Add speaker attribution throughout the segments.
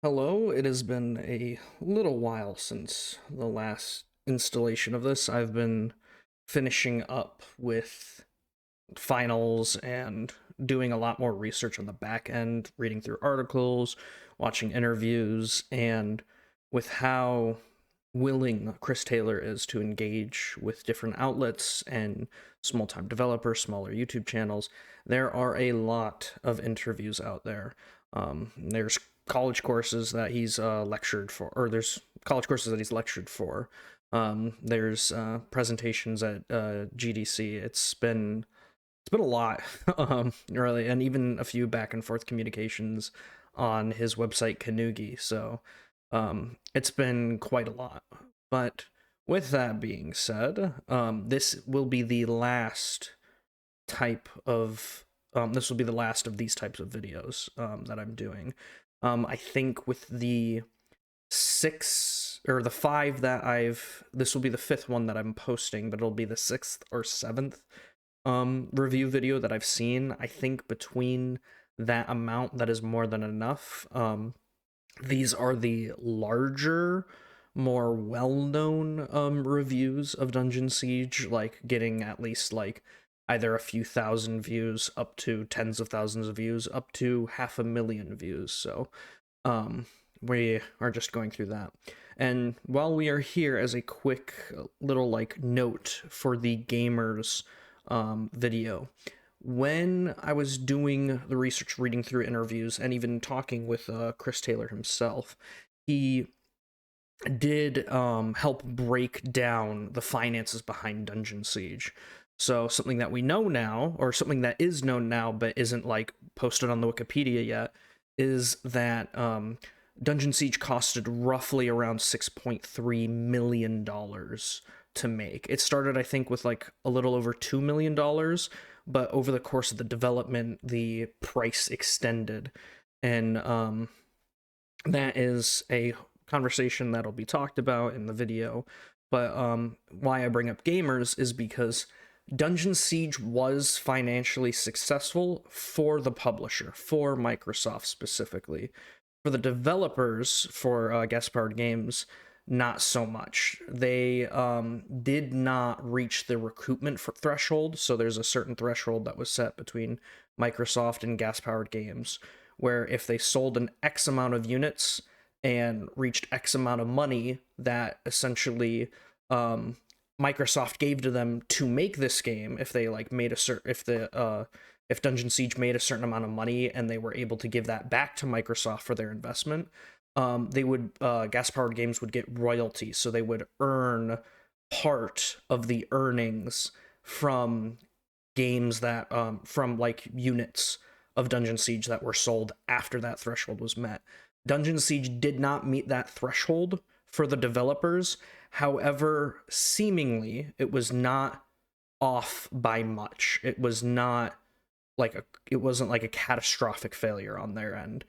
Speaker 1: Hello, it has been a little while since the last installation of this. I've been finishing up with finals and doing a lot more research on the back end, reading through articles, watching interviews, and with how willing Chris Taylor is to engage with different outlets and small time developers, smaller YouTube channels, there are a lot of interviews out there. There's college courses that he's lectured for, or there's college courses that he's lectured for. There's presentations at GDC. It's been a lot, really, and even a few back and forth communications on his website Kanugi. So it's been quite a lot. But with that being said, this will be the last type of this will be the last of these types of videos that I'm doing. I think with the six or the five that this will be the fifth one that I'm posting, but it'll be the sixth or seventh review video that I've seen. I think between that amount, that is more than enough. These are the larger, more well-known reviews of Dungeon Siege, like getting at least like either a few thousand views up to tens of thousands of views up to 500,000 views. So we are just going through that. And while we are here, as a quick little like note for the gamers video, when I was doing the research, reading through interviews, and even talking with Chris Taylor himself, he did help break down the finances behind Dungeon Siege. So something that we know now, or something that is known now but isn't like posted on the Wikipedia yet, is that Dungeon Siege costed roughly around $6.3 million to make. It started, I think, with like a little over $2 million, but over the course of the development, the price extended. And that is a conversation that'll be talked about in the video. But why I bring up gamers is because Dungeon Siege was financially successful for the publisher, for Microsoft specifically. For the developers, for gas-powered games, not so much. They did not reach the recoupment threshold, so there's a certain threshold that was set between Microsoft and gas-powered games, where if they sold an X amount of units and reached X amount of money that essentially Microsoft gave to them to make this game, if they like made a if Dungeon Siege made a certain amount of money and they were able to give that back to Microsoft for their investment, they would gas-powered games would get royalties, so they would earn part of the earnings from games that from like units of Dungeon Siege that were sold after that threshold was met. Dungeon Siege did not meet that threshold for the developers. However, seemingly it was not off by much. It wasn't like a catastrophic failure on their end.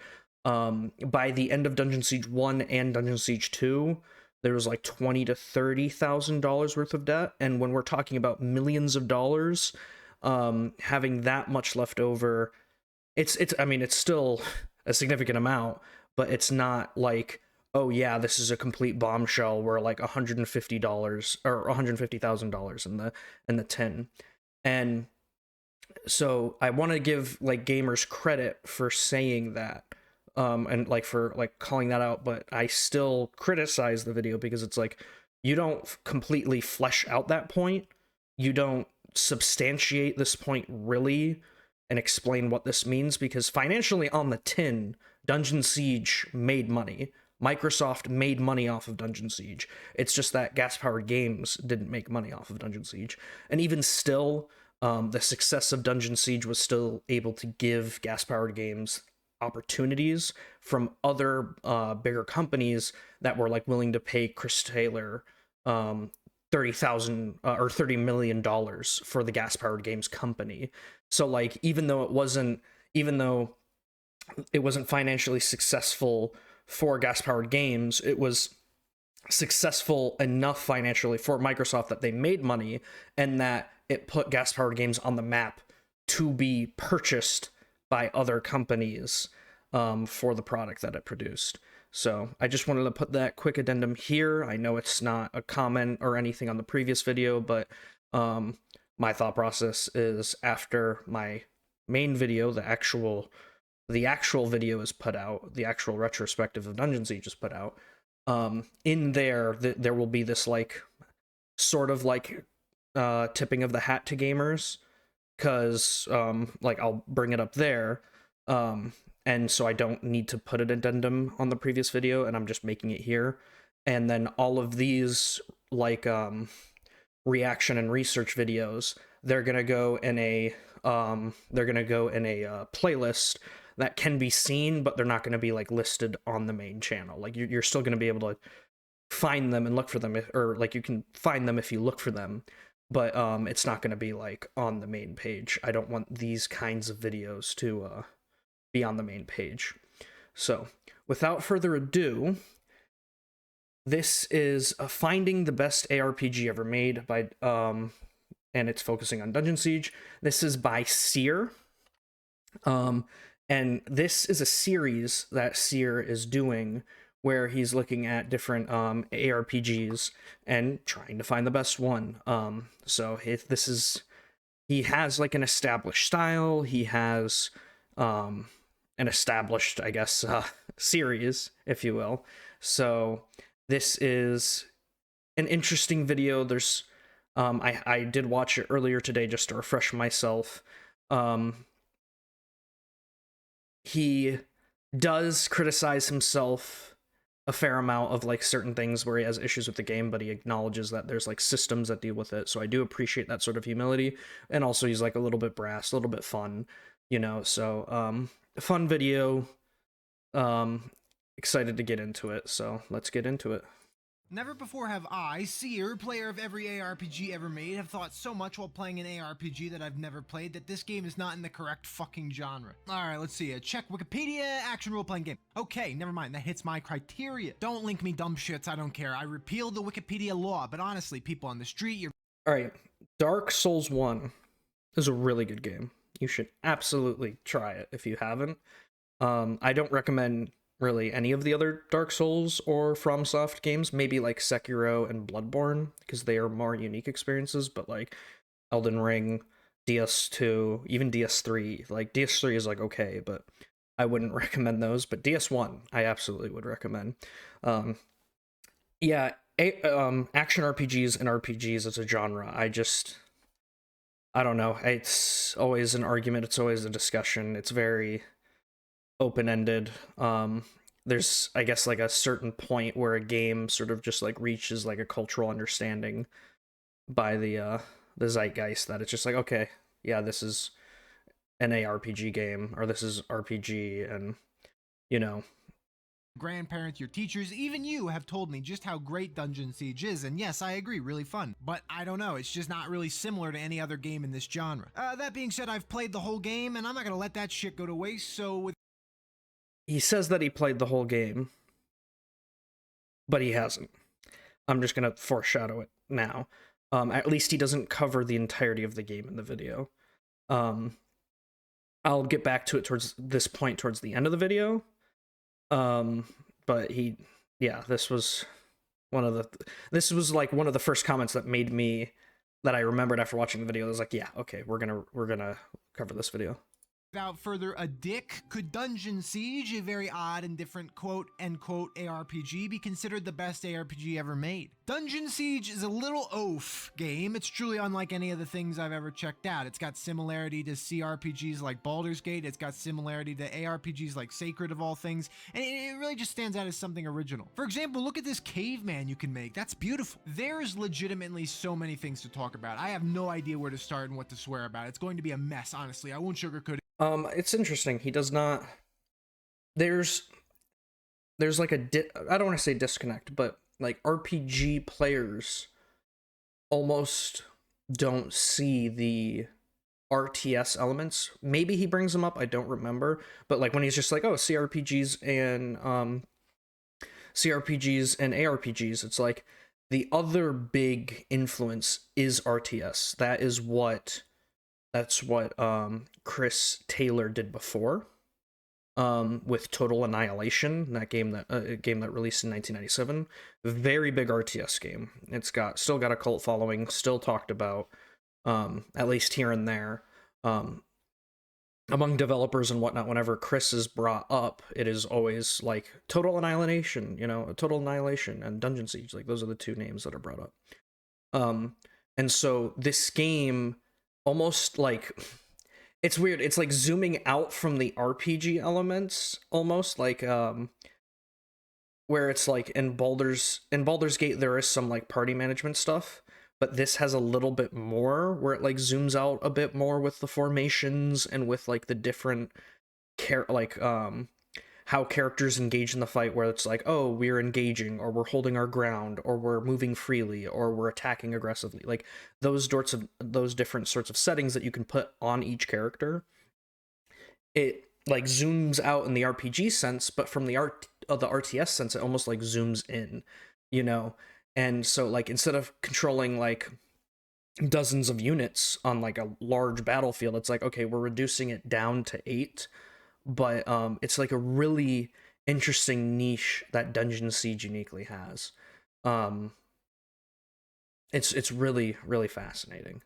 Speaker 1: By the end of Dungeon Siege 1 and Dungeon Siege 2, there was like $20,000 to $30,000 worth of debt. And when we're talking about millions of dollars, having that much left over, I mean, it's still a significant amount, but it's not like, oh yeah, this is a complete bombshell where like $150 or $150,000 in the tin. And so I want to give like gamers credit for saying that, and like for like calling that out, but I still criticize the video because it's like, you don't completely flesh out that point, you don't substantiate this point really and explain what this means, because financially on the tin, Dungeon Siege made money. Microsoft made money off of Dungeon Siege. It's just that gas-powered games didn't make money off of Dungeon Siege. And even still, the success of Dungeon Siege was still able to give gas-powered games opportunities from other bigger companies that were like willing to pay Chris Taylor $30,000 or $30 million for the gas-powered games company. So like even though it wasn't financially successful for gas-powered games, it was successful enough financially for Microsoft that they made money, and that it put gas-powered games on the map to be purchased by other companies for the product that it produced. So I just wanted to put that quick addendum here. I know it's not a comment or anything on the previous video, but my thought process is after my main video, the actual video is put out, the actual retrospective of Dungeon Siege is put out. In there, there will be this like sort of like tipping of the hat to gamers, because like I'll bring it up there, and so I don't need to put an addendum on the previous video, and I'm just making it here. And then all of these like reaction and research videos, they're gonna go in a playlist that can be seen, but they're not going to be like listed on the main channel. Like you're still going to be able to find them and look for them, or like you can find them if you look for them, but it's not going to be like on the main page. I don't want these kinds of videos to be on the main page. So without further ado, this is Finding the Best ARPG Ever Made by and it's focusing on Dungeon Siege. This is by Seer. And this is a series that Seer is doing where he's looking at different ARPGs and trying to find the best one. So he has like an established style. He has an established, I guess, series, if you will. So this is an interesting video. There's I did watch it earlier today just to refresh myself. He does criticize himself a fair amount of like certain things where he has issues with the game, but he acknowledges that there's like systems that deal with it. So I do appreciate that sort of humility. And also he's like a little bit brass, a little bit fun, you know. So fun video. Excited to get into it. So let's get into it.
Speaker 2: Never before have I, Seer, player of every ARPG ever made, have thought so much while playing an ARPG that I've never played that this game is not in the correct fucking genre. Alright, let's see. Check Wikipedia, action role-playing game. Okay, never mind, that hits my criteria. Don't link me dumb shits, I don't care. I repealed the Wikipedia law, but honestly, people on the street, you're...
Speaker 1: Alright, Dark Souls 1 is a really good game. You should absolutely try it if you haven't. I don't recommend really any of the other Dark Souls or FromSoft games, maybe like Sekiro and Bloodborne, because they are more unique experiences, but like Elden Ring, DS2, even DS3, like DS3 is like okay, but I wouldn't recommend those, but DS1 I absolutely would recommend. Yeah, action RPGs and RPGs as a genre, I don't know, it's always an argument, it's always a discussion, it's very open-ended. There's, I guess, like a certain point where a game sort of just like reaches like a cultural understanding by the zeitgeist that it's just like, okay, yeah, this is an ARPG game, or this is RPG, and you know,
Speaker 2: grandparents, your teachers, even you have told me just how great Dungeon Siege is, and yes, I agree, really fun. But I don't know, it's just not really similar to any other game in this genre. That being said, I've played the whole game, and I'm not gonna let that shit go to waste, so with...
Speaker 1: He says that he played the whole game, but he hasn't. I'm just gonna foreshadow it now. At least he doesn't cover the entirety of the game in the video. I'll get back to it towards this point, towards the end of the video. But this was like one of the first comments that I remembered after watching the video. I was like, yeah, okay, we're gonna cover this video.
Speaker 2: Without further ado, could Dungeon Siege, a very odd and different quote-unquote ARPG, be considered the best ARPG ever made? Dungeon Siege is a little oaf game. It's truly unlike any of the things I've ever checked out. It's got similarity to CRPGs like Baldur's Gate, it's got similarity to ARPGs like Sacred of all things, and it really just stands out as something original. For example, look at this caveman you can make. That's beautiful. There's legitimately so many things to talk about. I have no idea where to start and what to swear about. It's going to be a mess, honestly. I won't sugarcoat it.
Speaker 1: It's interesting. He does not. There's like I don't want to say disconnect, but like RPG players almost don't see the RTS elements. Maybe he brings them up, I don't remember. But like when he's just like, oh, CRPGs and ARPGs, it's like the other big influence is RTS. That's what Chris Taylor did before. with Total Annihilation, that game that game that released in 1997. Very big RTS game. It's got still got a cult following, still talked about, at least here and there. Um, among developers and whatnot, whenever Chris is brought up, it is always like Total Annihilation, Total Annihilation and Dungeon Siege. Like those are the two names that are brought up. Um, and so this game almost like it's weird. It's like zooming out from the RPG elements, almost like where it's like in Baldur's Gate there is some like party management stuff, but this has a little bit more where it like zooms out a bit more with the formations and with like the different how characters engage in the fight, where it's like, oh, we're engaging, or we're holding our ground, or we're moving freely, or we're attacking aggressively. Like those different sorts of settings that you can put on each character. It like zooms out in the RPG sense, but from the RTS sense, it almost like zooms in, you know. And so like instead of controlling like dozens of units on like a large battlefield, it's like, okay, we're reducing it down to 8. But it's like a really interesting niche that Dungeon Siege uniquely has. um it's really really fascinating.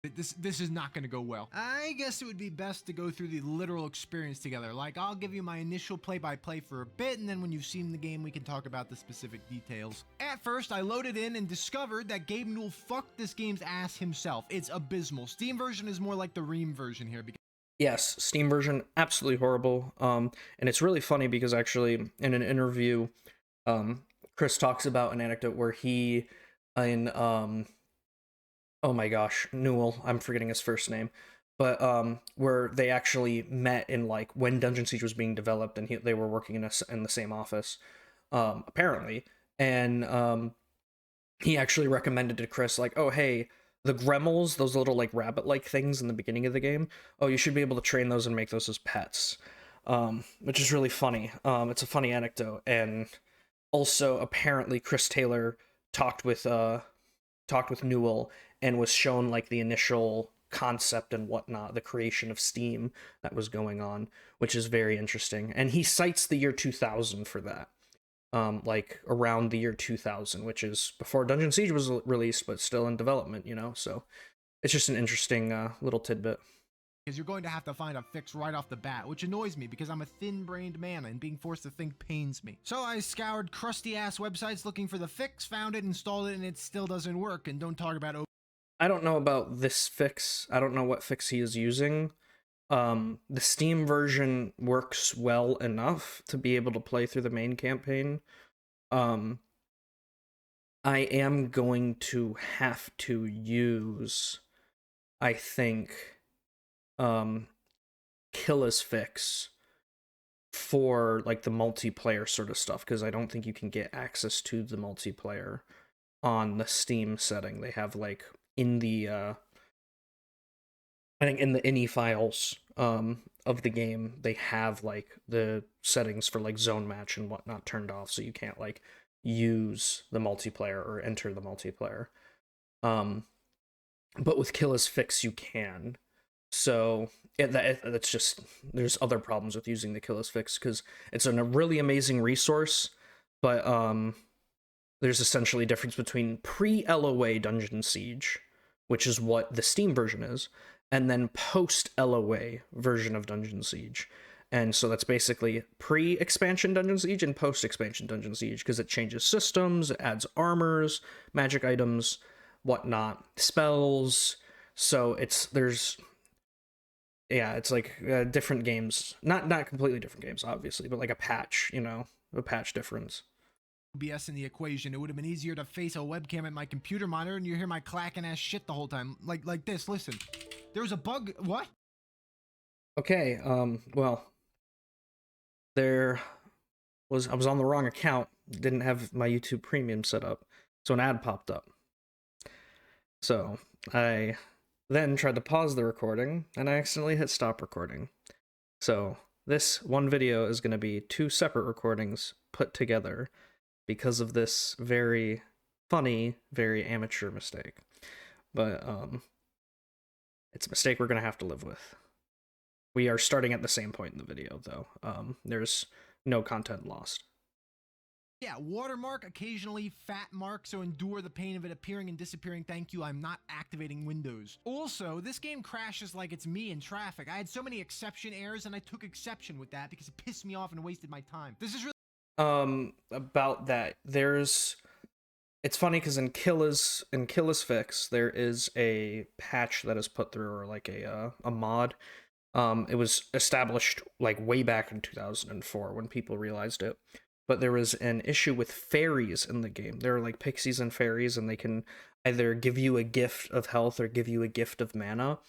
Speaker 2: This is not going to go well. I guess it would be best to go through the literal experience together. Like, I'll give you my initial play-by-play for a bit, and then when you've seen the game, we can talk about the specific details. At first, I loaded in and discovered that Gabe Newell fucked this game's ass himself. It's abysmal. Steam version is more like the Ream version here.
Speaker 1: Yes, Steam version absolutely horrible. And it's really funny because actually in an interview, Chris talks about an anecdote where he in oh my gosh, Newell, I'm forgetting his first name, but where they actually met in like when Dungeon Siege was being developed, and they were working in the same office, apparently, and he actually recommended to Chris like, oh hey, the Gremlins, those little like rabbit-like things in the beginning of the game, oh you should be able to train those and make those as pets, which is really funny. It's a funny anecdote, and also apparently Chris Taylor talked with Newell and was shown like the initial concept and whatnot, the creation of Steam that was going on, which is very interesting. And he cites the year 2000 for that. Like around the year 2000, which is before Dungeon Siege was released, but still in development, So it's just an interesting little tidbit.
Speaker 2: Because you're going to have to find a fix right off the bat, which annoys me because I'm a thin-brained man and being forced to think pains me. So I scoured crusty-ass websites looking for the fix, found it, installed it, and it still doesn't work. And don't talk about
Speaker 1: I don't know about this fix. I don't know what fix he is using. The Steam version works well enough to be able to play through the main campaign. Um, I am going to have to use, I think, Killa's fix for like the multiplayer sort of stuff, because I don't think you can get access to the multiplayer on the Steam setting. They have like in the I think in the ini files of the game, they have like the settings for like zone match and whatnot turned off, so you can't like use the multiplayer or enter the multiplayer. But with Killa's fix, you can. So that's just, there's other problems with using the Killa's fix because it's a really amazing resource, but there's essentially a difference between pre-LOA Dungeon Siege, which is what the Steam version is, and then post-LOA version of Dungeon Siege. And so that's basically pre-expansion Dungeon Siege and post-expansion Dungeon Siege, because it changes systems, it adds armors, magic items, whatnot, spells. So it's like different games, not completely different games, obviously, but like a patch, a patch difference.
Speaker 2: OBS in the equation. It would have been easier to face a webcam at my computer monitor and you hear my clacking ass shit the whole time. Like this, listen. There was a bug. What?
Speaker 1: Okay, well, I was on the wrong account, didn't have my YouTube Premium set up, so an ad popped up. So I then tried to pause the recording, and I accidentally hit stop recording. So this one video is going to be 2 separate recordings put together because of this very funny, very amateur mistake. But it's a mistake we're going to have to live with. We are starting at the same point in the video, though. There's no content lost.
Speaker 2: Yeah, watermark, occasionally fat mark, so endure the pain of it appearing and disappearing. Thank you, I'm not activating Windows. Also, this game crashes like it's me in traffic. I had so many exception errors, and I took exception with that because it pissed me off and wasted my time. This is really
Speaker 1: About that, it's funny because in Killis Fix, there is a patch that is put through, or like a mod. It was established like way back in 2004 when people realized it. But there was an issue with fairies in the game. There are like pixies and fairies, and they can either give you a gift of health or give you a gift of mana.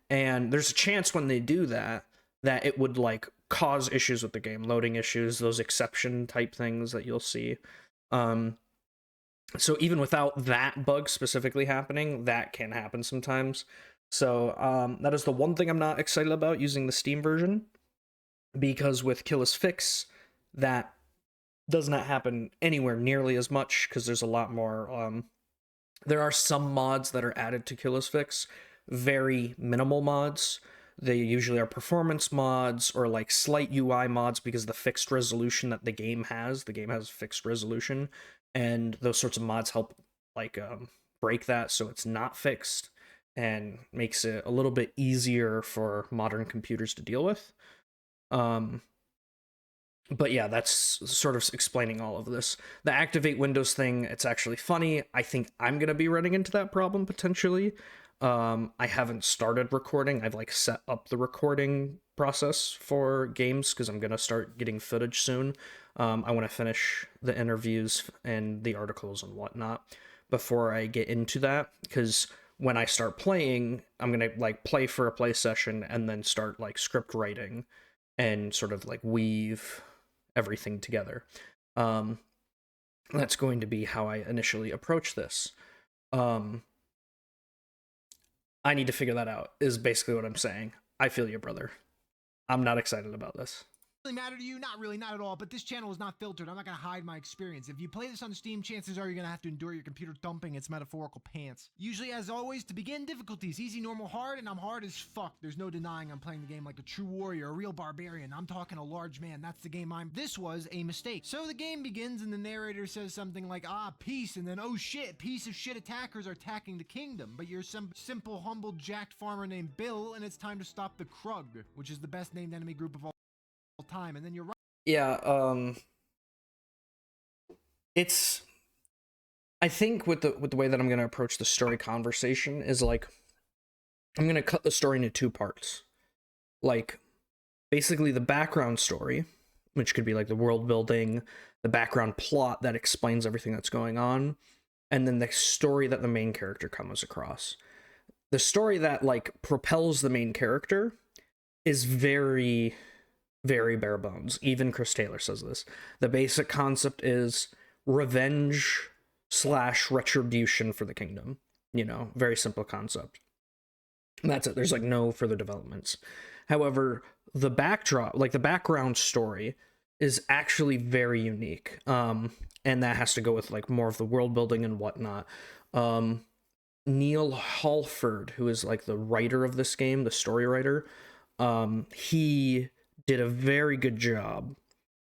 Speaker 1: And there's a chance when they do that that it would like cause issues with the game, loading issues, those exception type things that you'll see. So even without that bug specifically happening, that can happen sometimes. So that is the one thing I'm not excited about using the Steam version, because with Killis Fix, that does not happen anywhere nearly as much because there's a lot more. There are some mods that are added to Killis Fix, very minimal mods. They usually are performance mods or like slight UI mods because the fixed resolution that the game has fixed resolution, and those sorts of mods help like break that so it's not fixed and makes it a little bit easier for modern computers to deal with. But yeah, that's sort of explaining all of this. The activate Windows thing, it's actually funny. I think I'm going to be running into that problem potentially. I haven't started recording. I've like set up the recording process for games because I'm going to start getting footage soon. I want to finish the interviews and the articles and whatnot before I get into that, because when I start playing, I'm going to like play for a play session and then start like script writing and sort of like weave everything together. That's going to be how I initially approach this. I need to figure that out, is basically what I'm saying. I feel you, brother. I'm not excited about this.
Speaker 2: matter to you? Not really, not at all, but this channel is not filtered. I'm not gonna hide my experience. If you play this on Steam, chances are you're gonna have to endure your computer dumping its metaphorical pants. Usually, as always, to begin, difficulties: easy, normal, hard, and I'm hard as fuck. There's no denying I'm playing the game like a true warrior, a real barbarian. I'm talking a large man. That's the game I'm. This was a mistake. So the game begins and the narrator says something like, ah, peace, and then, oh shit, piece of shit attackers are attacking the kingdom, but you're some simple, humble, jacked farmer named Bill, and it's time to stop the Krug, which is the best named enemy group of all time. And then you're right.
Speaker 1: Yeah, it's, I think with the way that I'm going to approach the story conversation is like, I'm going to cut the story into two parts. Like, basically the background story, which could be like the world building, the background plot that explains everything that's going on, and then the story that the main character comes across. The story that like propels the main character is very, very bare bones. Even Chris Taylor says this. The basic concept is revenge slash retribution for the kingdom. You know, very simple concept. And that's it. There's like no further developments. However, the backdrop, like the background story, is actually very unique. And that has to go with like more of the world building and whatnot. Neil Halford, who is like the writer of this game, the story writer, he did a very good job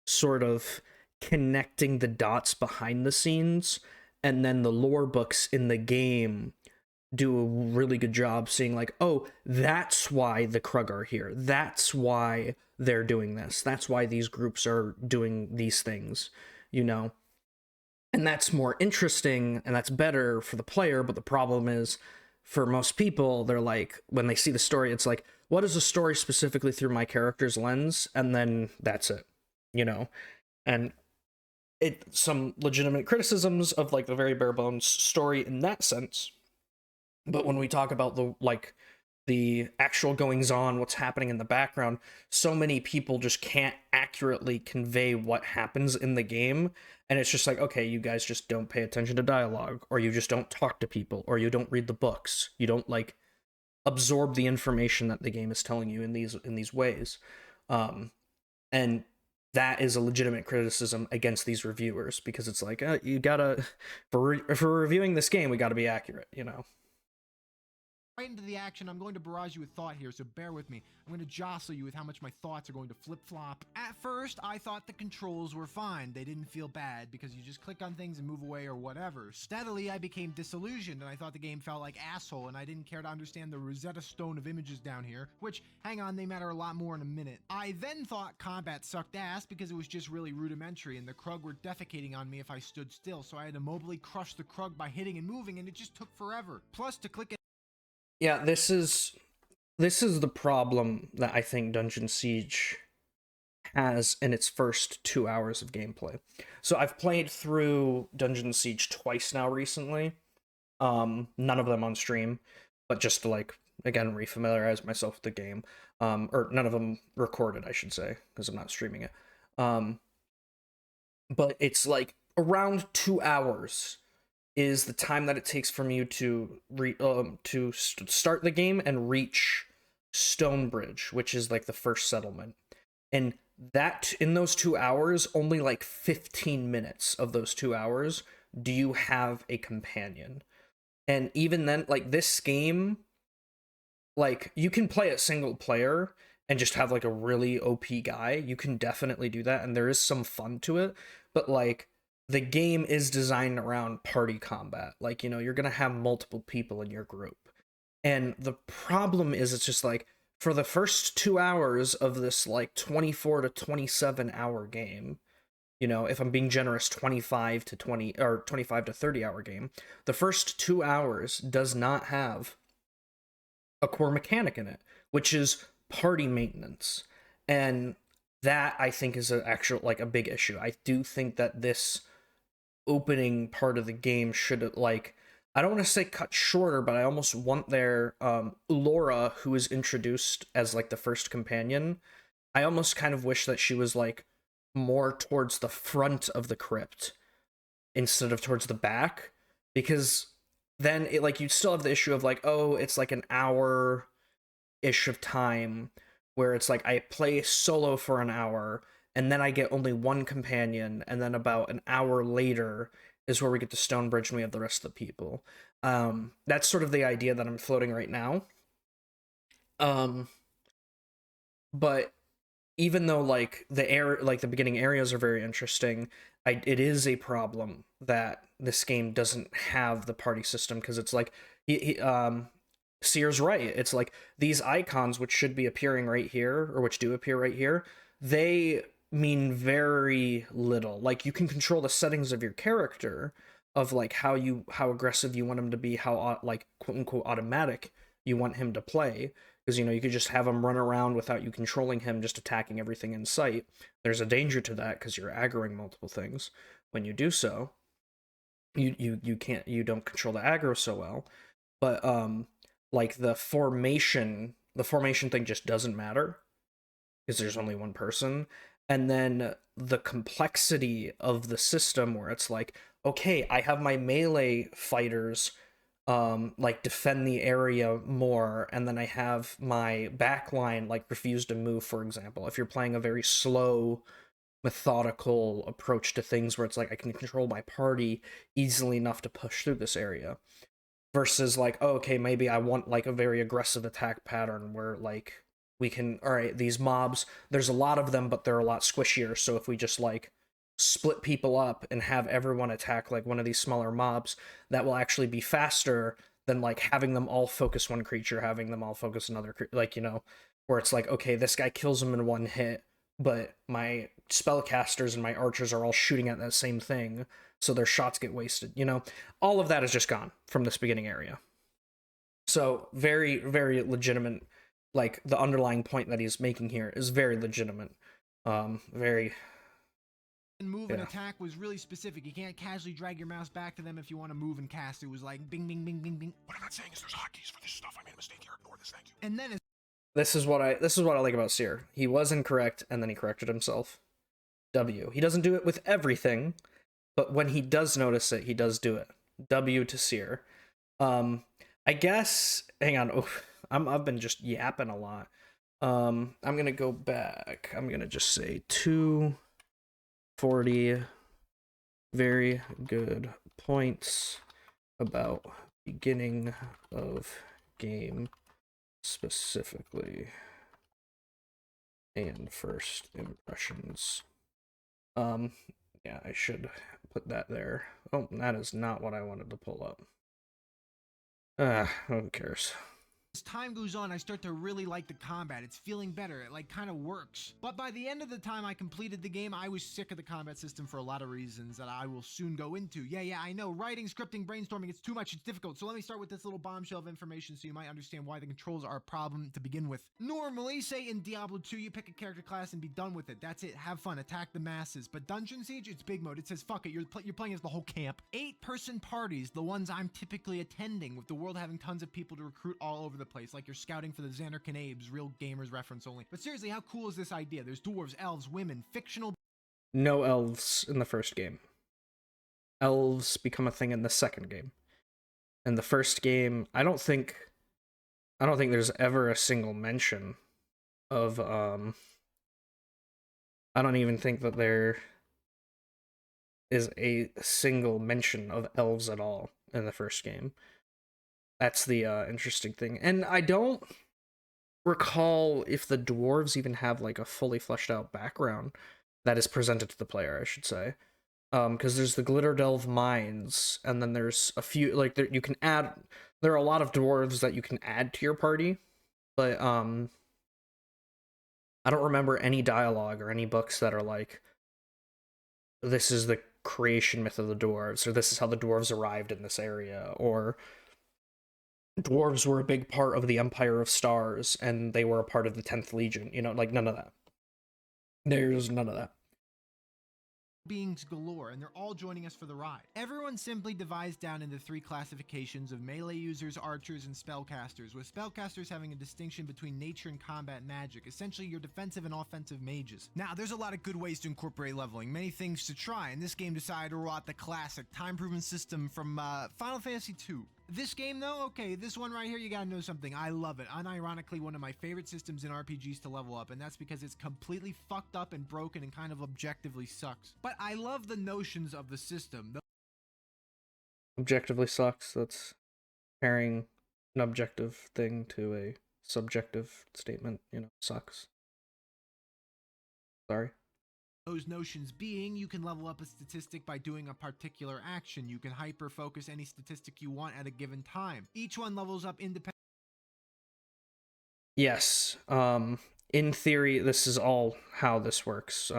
Speaker 1: sort of connecting the dots behind the scenes, and then the lore books in the game do a really good job seeing like, oh, that's why the Krug are here. That's why they're doing this. That's why these groups are doing these things, you know? And that's more interesting and that's better for the player, but the problem is for most people, they're like, when they see the story, it's like, what is the story specifically through my character's lens? And then that's it, you know? And some legitimate criticisms of like the very bare bones story in that sense. But when we talk about the actual goings on, what's happening in the background, so many people just can't accurately convey what happens in the game. And it's just like, okay, you guys just don't pay attention to dialogue, or you just don't talk to people, or you don't read the books. You don't like absorb the information that the game is telling you in these ways. And that is a legitimate criticism against these reviewers, because it's like, you gotta, for reviewing this game, we gotta be accurate, you know?
Speaker 2: right into the action. I'm going to barrage you with thought here, so bear with me. I'm going to jostle you with how much my thoughts are going to flip-flop. At first, I thought the controls were fine. They didn't feel bad because you just click on things and move away or whatever. Steadily, I became disillusioned and I thought the game felt like asshole and I didn't care to understand the Rosetta Stone of images down here, which, hang on, they matter a lot more in a minute. I then thought combat sucked ass because it was just really rudimentary and the Krug were defecating on me if I stood still, so I had to mobily crush the Krug by hitting and moving and it just took forever. Plus, to click
Speaker 1: Yeah, this is the problem that I think Dungeon Siege has in its first 2 hours of gameplay. So I've played through Dungeon Siege twice now recently. None of them on stream, but just to like again refamiliarize myself with the game. Or none of them recorded, I should say, because I'm not streaming it. But it's like around 2 hours is the time that it takes from you to start the game and reach Stonebridge, which is like the first settlement. And that in those 2 hours, only like 15 minutes of those 2 hours do you have a companion. And even then, like this game, like you can play it single player and just have like a really OP guy. You can definitely do that, and there is some fun to it. But like the game is designed around party combat. Like, you know, you're gonna have multiple people in your group. And the problem is it's just like for the first 2 hours of this like 24 to 27 hour game, you know, if I'm being generous, 25 to 20 or 25 to 30 hour game, the first 2 hours does not have a core mechanic in it, which is party maintenance. And that I think is a actual like a big issue. I do think that this opening part of the game should like, I don't want to say cut shorter, but I almost want their Laura, who is introduced as like the first companion. I almost kind of wish that she was like more towards the front of the crypt instead of towards the back, because then it like you'd still have the issue of like, oh, it's like an hour ish of time where it's like I play solo for an hour and then I get only one companion, and then about an hour later is where we get to Stonebridge and we have the rest of the people. That's sort of the idea that I'm floating right now. But even though like the beginning areas are very interesting, it is a problem that this game doesn't have the party system, because it's like Seer's right. It's like these icons, which should be appearing right here, or which do appear right here, they mean very little. Like you can control the settings of your character of like how aggressive you want him to be, how like quote unquote automatic you want him to play, because you know you could just have him run around without you controlling him, just attacking everything in sight. There's a danger to that because you're aggroing multiple things. When you do so, you don't control the aggro so well. But like the formation thing just doesn't matter because there's only one person. And then the complexity of the system where it's like, okay, I have my melee fighters like defend the area more, and then I have my backline like refuse to move, for example. If you're playing a very slow, methodical approach to things where it's like I can control my party easily enough to push through this area, versus like, oh, okay, maybe I want like a very aggressive attack pattern where like we can, all right, these mobs, there's a lot of them, but they're a lot squishier, so if we just like split people up and have everyone attack like one of these smaller mobs, that will actually be faster than like having them all focus one creature, having them all focus another like, you know, where it's like, okay, this guy kills him in one hit, but my spellcasters and my archers are all shooting at that same thing, so their shots get wasted, you know. All of that is just gone from this beginning area. So very, very legitimate, like the underlying point that he's making here is very legitimate. Very,
Speaker 2: move and attack was really specific. You can't casually drag your mouse back to them if you want to move and cast. It was like bing, bing, bing, bing, bing.
Speaker 3: What I'm not saying is there's hotkeys for this stuff. I made a mistake here. Ignore this. Thank you.
Speaker 2: And then
Speaker 1: this is what I like about Seer. He was incorrect and then he corrected himself. W. He doesn't do it with everything, but when he does notice it, he does do it. W to Seer. I guess, hang on. Oh, I've been just yapping a lot. I'm gonna go back. I'm gonna just say 240 very good points about beginning of game specifically and first impressions. Yeah, I should put that there. Oh, that is not what I wanted to pull up. Who cares?
Speaker 2: As time goes on, I start to really like the combat. It's feeling better. It like kind of works. But by the end of the time I completed the game, I was sick of the combat system for a lot of reasons that I will soon go into. Yeah, I know. Writing, scripting, brainstorming, it's too much. It's difficult. So let me start with this little bombshell of information so you might understand why the controls are a problem to begin with. Normally, say in Diablo 2, you pick a character class and be done with it. That's it. Have fun. Attack the masses. But Dungeon Siege, it's big mode. It says, fuck it. You're playing as the whole camp. 8-person parties, the ones I'm typically attending, with the world having tons of people to recruit all over the place, like you're scouting for the Xander Canabes, real gamers reference only. But seriously, how cool is this idea? There's dwarves, elves, women, fictional...
Speaker 1: No elves in the first game. Elves become a thing in the second game. In the first game, I don't think there's ever a single mention of, I don't even think that there is a single mention of elves at all in the first game. That's the interesting thing. And I don't recall if the dwarves even have like a fully fleshed out background that is presented to the player, I should say. Because there's the Glitter Delve mines, and then there's a few, like, there are a lot of dwarves that you can add to your party, but I don't remember any dialogue or any books that are like, this is the creation myth of the dwarves, or this is how the dwarves arrived in this area, or dwarves were a big part of the Empire of Stars, and they were a part of the 10th Legion. You know, like, none of that. There's none of that.
Speaker 2: Beings galore, and they're all joining us for the ride. Everyone simply divides down into 3 classifications of melee users, archers, and spellcasters, with spellcasters having a distinction between nature and combat magic, essentially your defensive and offensive mages. Now, there's a lot of good ways to incorporate leveling, many things to try, and this game decided to roll out the classic, time-proven system from Final Fantasy II. This game, though, okay, this one right here, you gotta know something. I love it. Unironically, one of my favorite systems in RPGs to level up, and that's because it's completely fucked up and broken and kind of objectively sucks. But I love the notions of the system.
Speaker 1: Objectively sucks. That's comparing an objective thing to a subjective statement, sucks. Sorry.
Speaker 2: Those notions being, you can level up a statistic by doing a particular action. You can hyper-focus any statistic you want at a given time. Each one levels up independently.
Speaker 1: Yes. In theory, this is all how this works.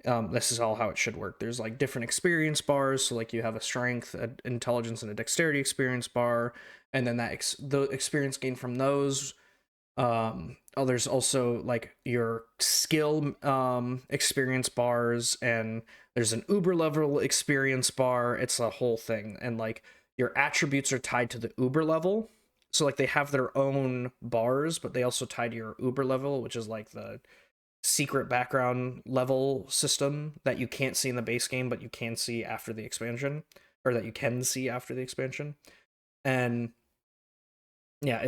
Speaker 1: This is all how it should work. There's like different experience bars. So like you have a strength, an intelligence, and a dexterity experience bar. And then the experience gained from those. There's also like your skill experience bars, and there's an uber level experience bar. It's a whole thing, and like your attributes are tied to the uber level, so like they have their own bars, but they also tie to your uber level, which is like the secret background level system that you can't see in the base game, but you can see after the expansion, or that you can see after the expansion. And yeah,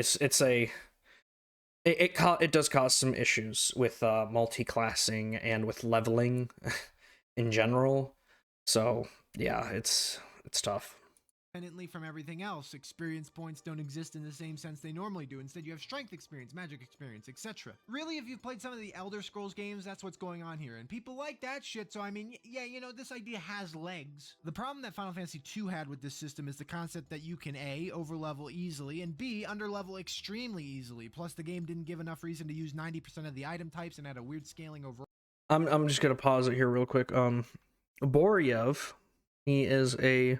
Speaker 1: it does cause some issues with multi-classing and with leveling in general. So yeah, it's tough.
Speaker 2: Independently from everything else. Experience points don't exist in the same sense they normally do. Instead, you have strength experience, magic experience, etc. Really, if you've played some of the Elder Scrolls games, that's what's going on here. And people like that shit, so I mean, yeah, this idea has legs. The problem that Final Fantasy II had with this system is the concept that you can A, overlevel easily, and B, underlevel extremely easily. Plus, the game didn't give enough reason to use 90% of the item types and had a weird scaling overall.
Speaker 1: I'm just gonna pause it here real quick. Boryev, he is a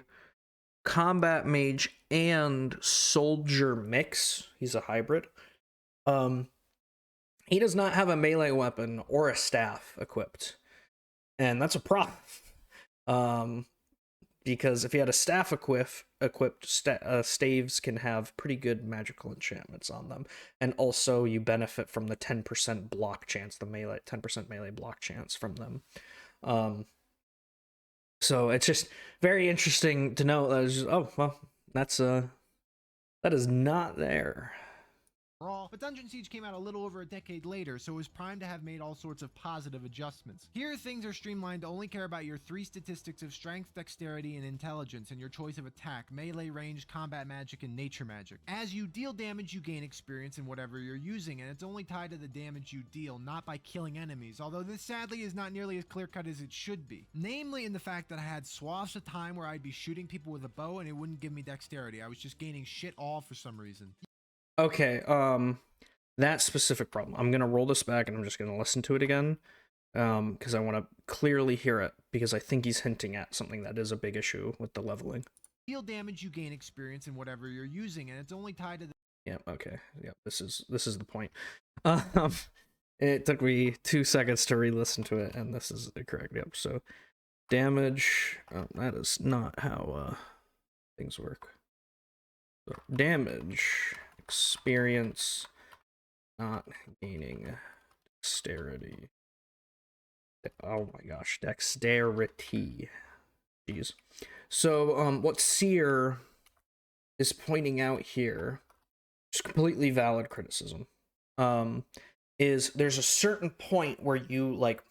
Speaker 1: combat mage and soldier mix. He's a hybrid. He does not have a melee weapon or a staff equipped, and that's a problem. Because if he had a staff equipped, staves can have pretty good magical enchantments on them, and also you benefit from the 10% block chance, the 10% melee block chance from them. So it's just very interesting to know that that is not there.
Speaker 2: overall, but Dungeon Siege came out a little over a decade later, so it was primed to have made all sorts of positive adjustments. Here, things are streamlined to only care about your 3 statistics of strength, dexterity, and intelligence, and your choice of attack, melee, range, combat magic, and nature magic. As you deal damage, you gain experience in whatever you're using, and it's only tied to the damage you deal, not by killing enemies, although this sadly is not nearly as clear-cut as it should be. Namely in the fact that I had swaths of time where I'd be shooting people with a bow and it wouldn't give me dexterity. I was just gaining shit all for some reason.
Speaker 1: Okay, that specific problem. I'm gonna roll this back and I'm just gonna listen to it again, because I want to clearly hear it, because I think he's hinting at something that is a big issue with the leveling.
Speaker 2: Deal damage, you gain experience in whatever you're using, and it's only tied to the...
Speaker 1: Yeah, okay. Yeah, this is the point. It took me 2 seconds to re-listen to it, and this is the correct. Yep. So, damage. That is not how things work. So, damage, experience, not gaining dexterity. Oh my gosh, dexterity. Jeez. So, what Seer is pointing out here, is completely valid criticism, is there's a certain point where you, like,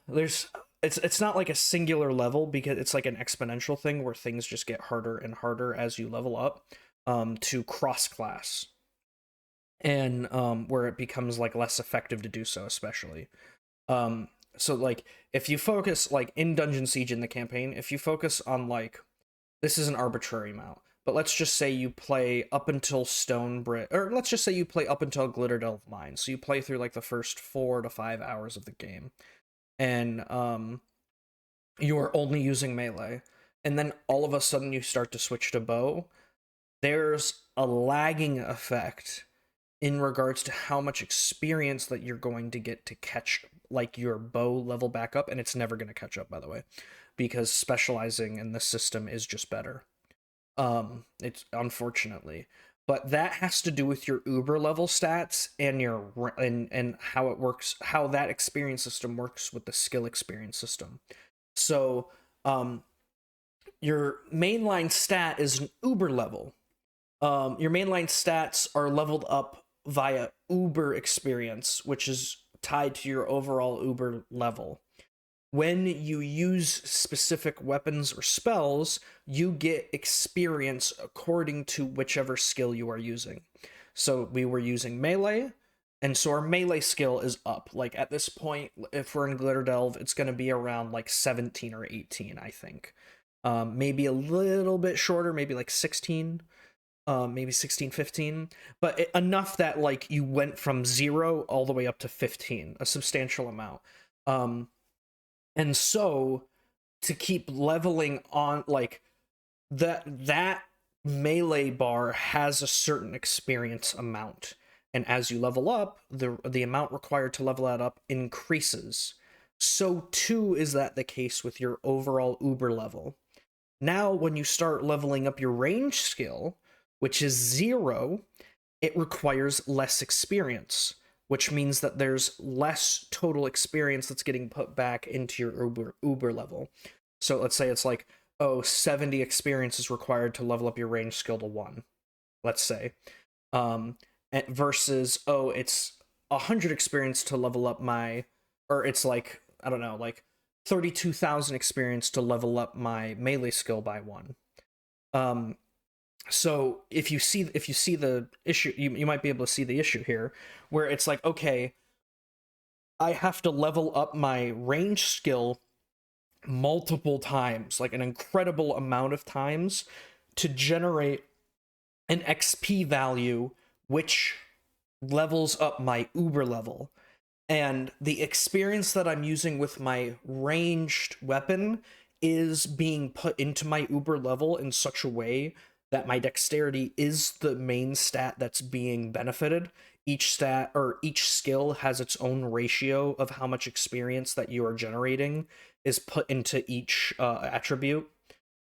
Speaker 1: it's not like a singular level, because it's like an exponential thing where things just get harder and harder as you level up, to cross-class, and where it becomes, like, less effective to do so, especially. So, like, if you focus, like, in Dungeon Siege in the campaign, if you focus on, like, this is an arbitrary amount, but let's just say you play up until Stonebridge, or let's just say you play up until Glitterdelve Mine, so you play through, like, the first 4 to 5 hours of the game, and, you are only using melee, and then all of a sudden you start to switch to bow, there's a lagging effect in regards to how much experience that you're going to get to catch, like, your bow level back up, and it's never going to catch up, by the way, because specializing in this system is just better. It's unfortunately, but that has to do with your uber level stats and your and how it works, how that experience system works with the skill experience system. So, your mainline stat is an uber level. Your mainline stats are leveled up via uber experience, which is tied to your overall uber level. When you use specific weapons or spells, you get experience according to whichever skill you are using. So we were using melee, and so our melee skill is up. Like, at this point, if we're in Glitterdelve, it's going to be around, like, 17 or 18, I think. Maybe a little bit shorter, maybe like 16. Maybe 16, 15, but enough that, like, you went from 0 all the way up to 15, a substantial amount. And so, to keep leveling on, like, that melee bar has a certain experience amount, and as you level up, the amount required to level that up increases. So too is that the case with your overall uber level. Now, when you start leveling up your range skill, which is 0, it requires less experience, which means that there's less total experience that's getting put back into your uber level. So let's say it's like, 70 experience is required to level up your range skill to 1, let's say. Versus, it's 100 experience to level up my, or it's like, I don't know, like 32,000 experience to level up my melee skill by 1. So if you see the issue, you might be able to see the issue here, where it's like, okay, I have to level up my range skill multiple times, like an incredible amount of times, to generate an XP value which levels up my uber level. And the experience that I'm using with my ranged weapon is being put into my uber level in such a way that my dexterity is the main stat that's being benefited. Each stat, or each skill, has its own ratio of how much experience that you are generating is put into each attribute.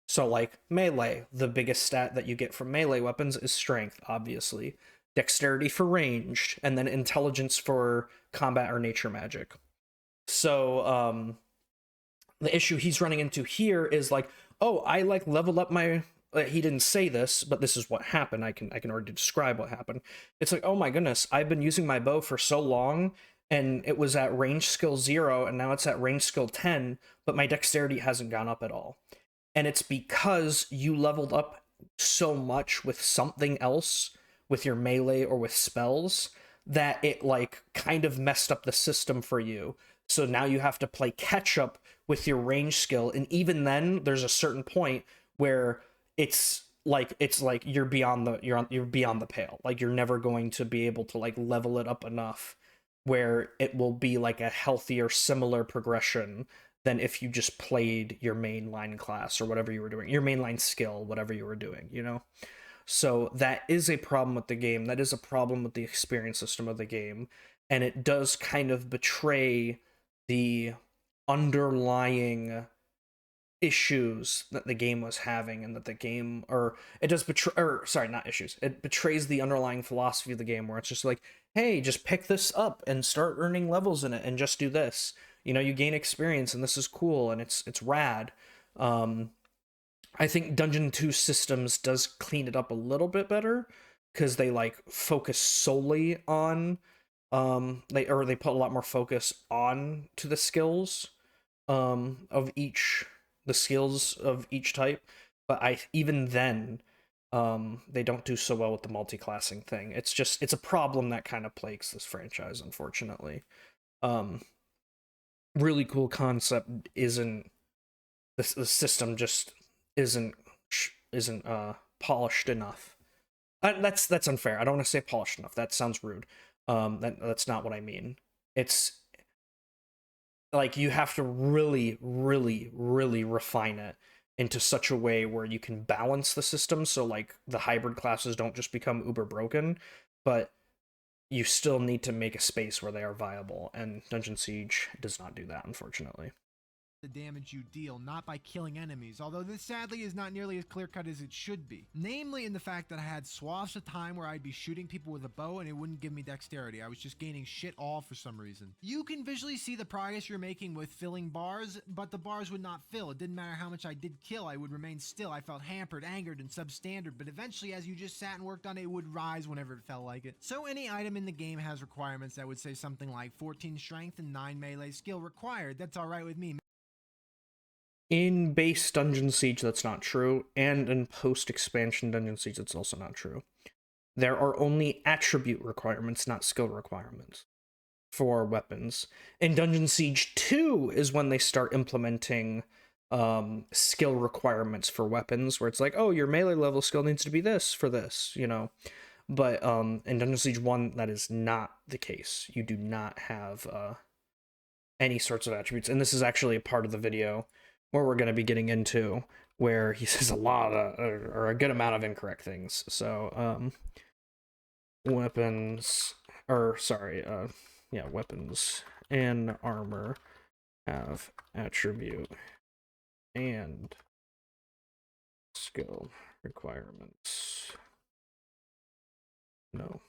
Speaker 1: So, like, melee, the biggest stat that you get from melee weapons is strength, obviously. Dexterity for ranged, and then intelligence for combat or nature magic. So, the issue he's running into here is like, oh, I, like, level up my he didn't say this, but this is what happened. I can already describe what happened. It's like, oh my goodness, I've been using my bow for so long, and it was at range skill 0, and now it's at range skill 10, but my dexterity hasn't gone up at all. And it's because you leveled up so much with something else, with your melee or with spells, that it like kind of messed up the system for you. So now you have to play catch up with your range skill, and even then there's a certain point where it's like you're beyond the pale. Like you're never going to be able to like level it up enough where it will be like a healthier similar progression than if you just played your mainline class or whatever you were doing, your mainline skill, whatever you were doing, you know? So that is a problem with the game. That is a problem with the experience system of the game. And it does kind of betray the underlying issues that the game was having, and that the game, or it does betray, or sorry, not issues, it betrays the underlying philosophy of the game, where it's just like, hey, just pick this up and start earning levels in it and just do this, you know, you gain experience and this is cool and it's rad. I think Dungeon 2 systems does clean it up a little bit better, because they like focus solely on they put a lot more focus on to the skills of each the skills of each type. But I even then they don't do so well with the multi-classing thing. It's a problem that kind of plagues this franchise, unfortunately. um Really cool concept, isn't the system just isn't isn't polished enough. That's unfair. I don't want to say polished enough. That sounds rude. That's not what I mean. It's like you have to really, really, really refine it into such a way where you can balance the system, so like the hybrid classes don't just become uber broken, but you still need to make a space where they are viable, and Dungeon Siege does not do that, unfortunately.
Speaker 2: The damage you deal, not by killing enemies, although this sadly is not nearly as clear-cut as it should be. Namely in the fact that I had swaths of time where I'd be shooting people with a bow and it wouldn't give me dexterity. I was just gaining shit all for some reason. You can visually see the progress you're making with filling bars, but the bars would not fill. It didn't matter how much I did kill, I would remain still. I felt hampered, angered, and substandard, but eventually as you just sat and worked on it, it would rise whenever it felt like it. So any item in the game has requirements that would say something like 14 strength and 9 melee skill required. That's alright with me.
Speaker 1: In base Dungeon Siege, that's not true, and in post-expansion Dungeon Siege, that's also not true. There are only attribute requirements, not skill requirements, for weapons. In Dungeon Siege 2 is when they start implementing skill requirements for weapons, where it's like, oh, your melee level skill needs to be this for this, you know. But in Dungeon Siege 1, that is not the case. You do not have any sorts of attributes, and this is actually a part of the video where we're going to be getting into, where he says a lot of, or a good amount of incorrect things. So, weapons, or sorry, yeah, weapons and armor have attribute and skill requirements. No.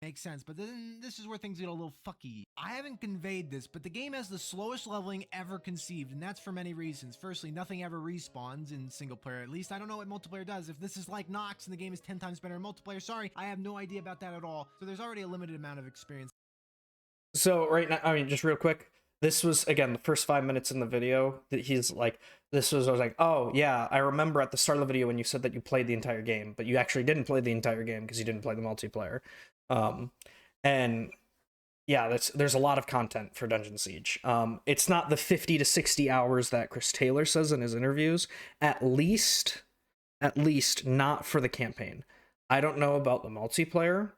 Speaker 2: Makes sense, but then this is where things get a little fucky. I haven't conveyed this, but the game has the slowest leveling ever conceived, and that's for many reasons. Firstly, nothing ever respawns in single player, at least. I don't know what multiplayer does. If this is like Nox and the game is 10 times better in multiplayer, sorry, I have no idea about that at all. So there's already a limited amount of experience.
Speaker 1: So right now, I mean, just real quick, this was, again, the first 5 minutes in the video that he's like, I was like, oh yeah, I remember at the start of the video when you said that you played the entire game, but you actually didn't play the entire game because you didn't play the multiplayer. And yeah, there's a lot of content for Dungeon Siege. It's not the 50 to 60 hours that Chris Taylor says in his interviews, at least not for the campaign. I don't know about the multiplayer.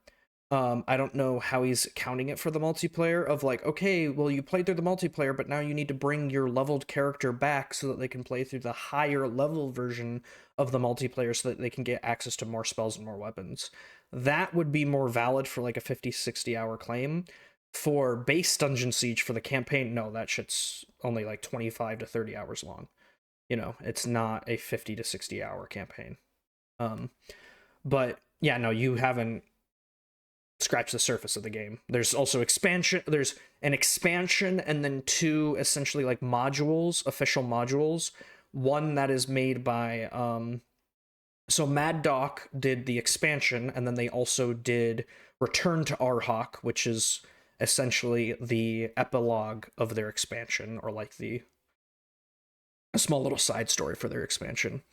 Speaker 1: I don't know how he's counting it for the multiplayer, of like, okay, well, you played through the multiplayer, but now you need to bring your leveled character back so that they can play through the higher level version of the multiplayer so that they can get access to more spells and more weapons. That would be more valid for like a 50, 60 hour claim. For base Dungeon Siege for the campaign, no, that shit's only like 25 to 30 hours long. You know, it's not a 50 to 60 hour campaign. But yeah, no, you haven't scratch the surface of the game. There's also expansion. There's an expansion and then two essentially like modules, official modules. One that is made by so Mad Doc did the expansion, and then they also did Return to Arhawk, which is essentially the epilogue of their expansion, or like the a small little side story for their expansion.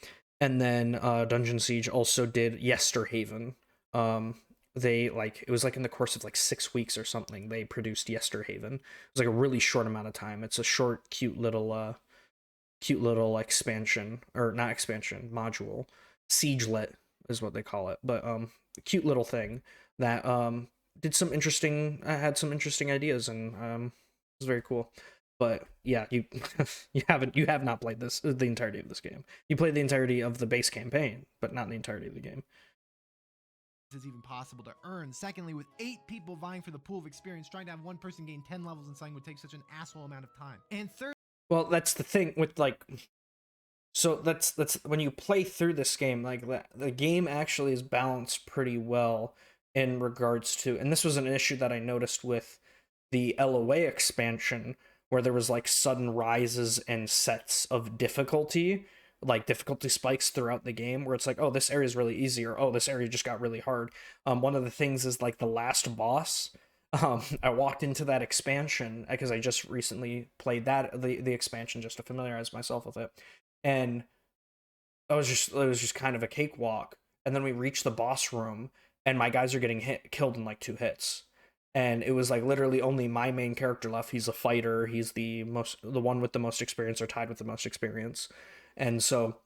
Speaker 1: And then Dungeon Siege also did Yesterhaven. They like it was like in the course of like 6 weeks or something. They produced Yesterhaven. It was like a really short amount of time. It's a short, cute little expansion, or not expansion, module. Siegelet is what they call it, but cute little thing that did some interesting had some interesting ideas, and it was very cool. But yeah, you you have not played the entirety of this game. You played the entirety of the base campaign, but not the entirety of the game.
Speaker 2: Is even possible to earn. Secondly, with 8 people vying for the pool of experience, trying to have one person gain 10 levels in something would take such an asshole amount of time. And third,
Speaker 1: well, that's the thing with like, so that's when you play through this game, like the game actually is balanced pretty well in regards to, and this was an issue that I noticed with the LOA expansion, where there was like sudden rises and sets of difficulty, like difficulty spikes throughout the game, where it's like, oh, this area is really easy, or oh, this area just got really hard. One of the things is like the last boss. I walked into that expansion because I just recently played the expansion just to familiarize myself with it, and it was just kind of a cakewalk. And then we reached the boss room, and my guys are getting killed in like 2 hits. And it was like literally only my main character left. He's a fighter. He's the one with the most experience, or tied with the most experience. And so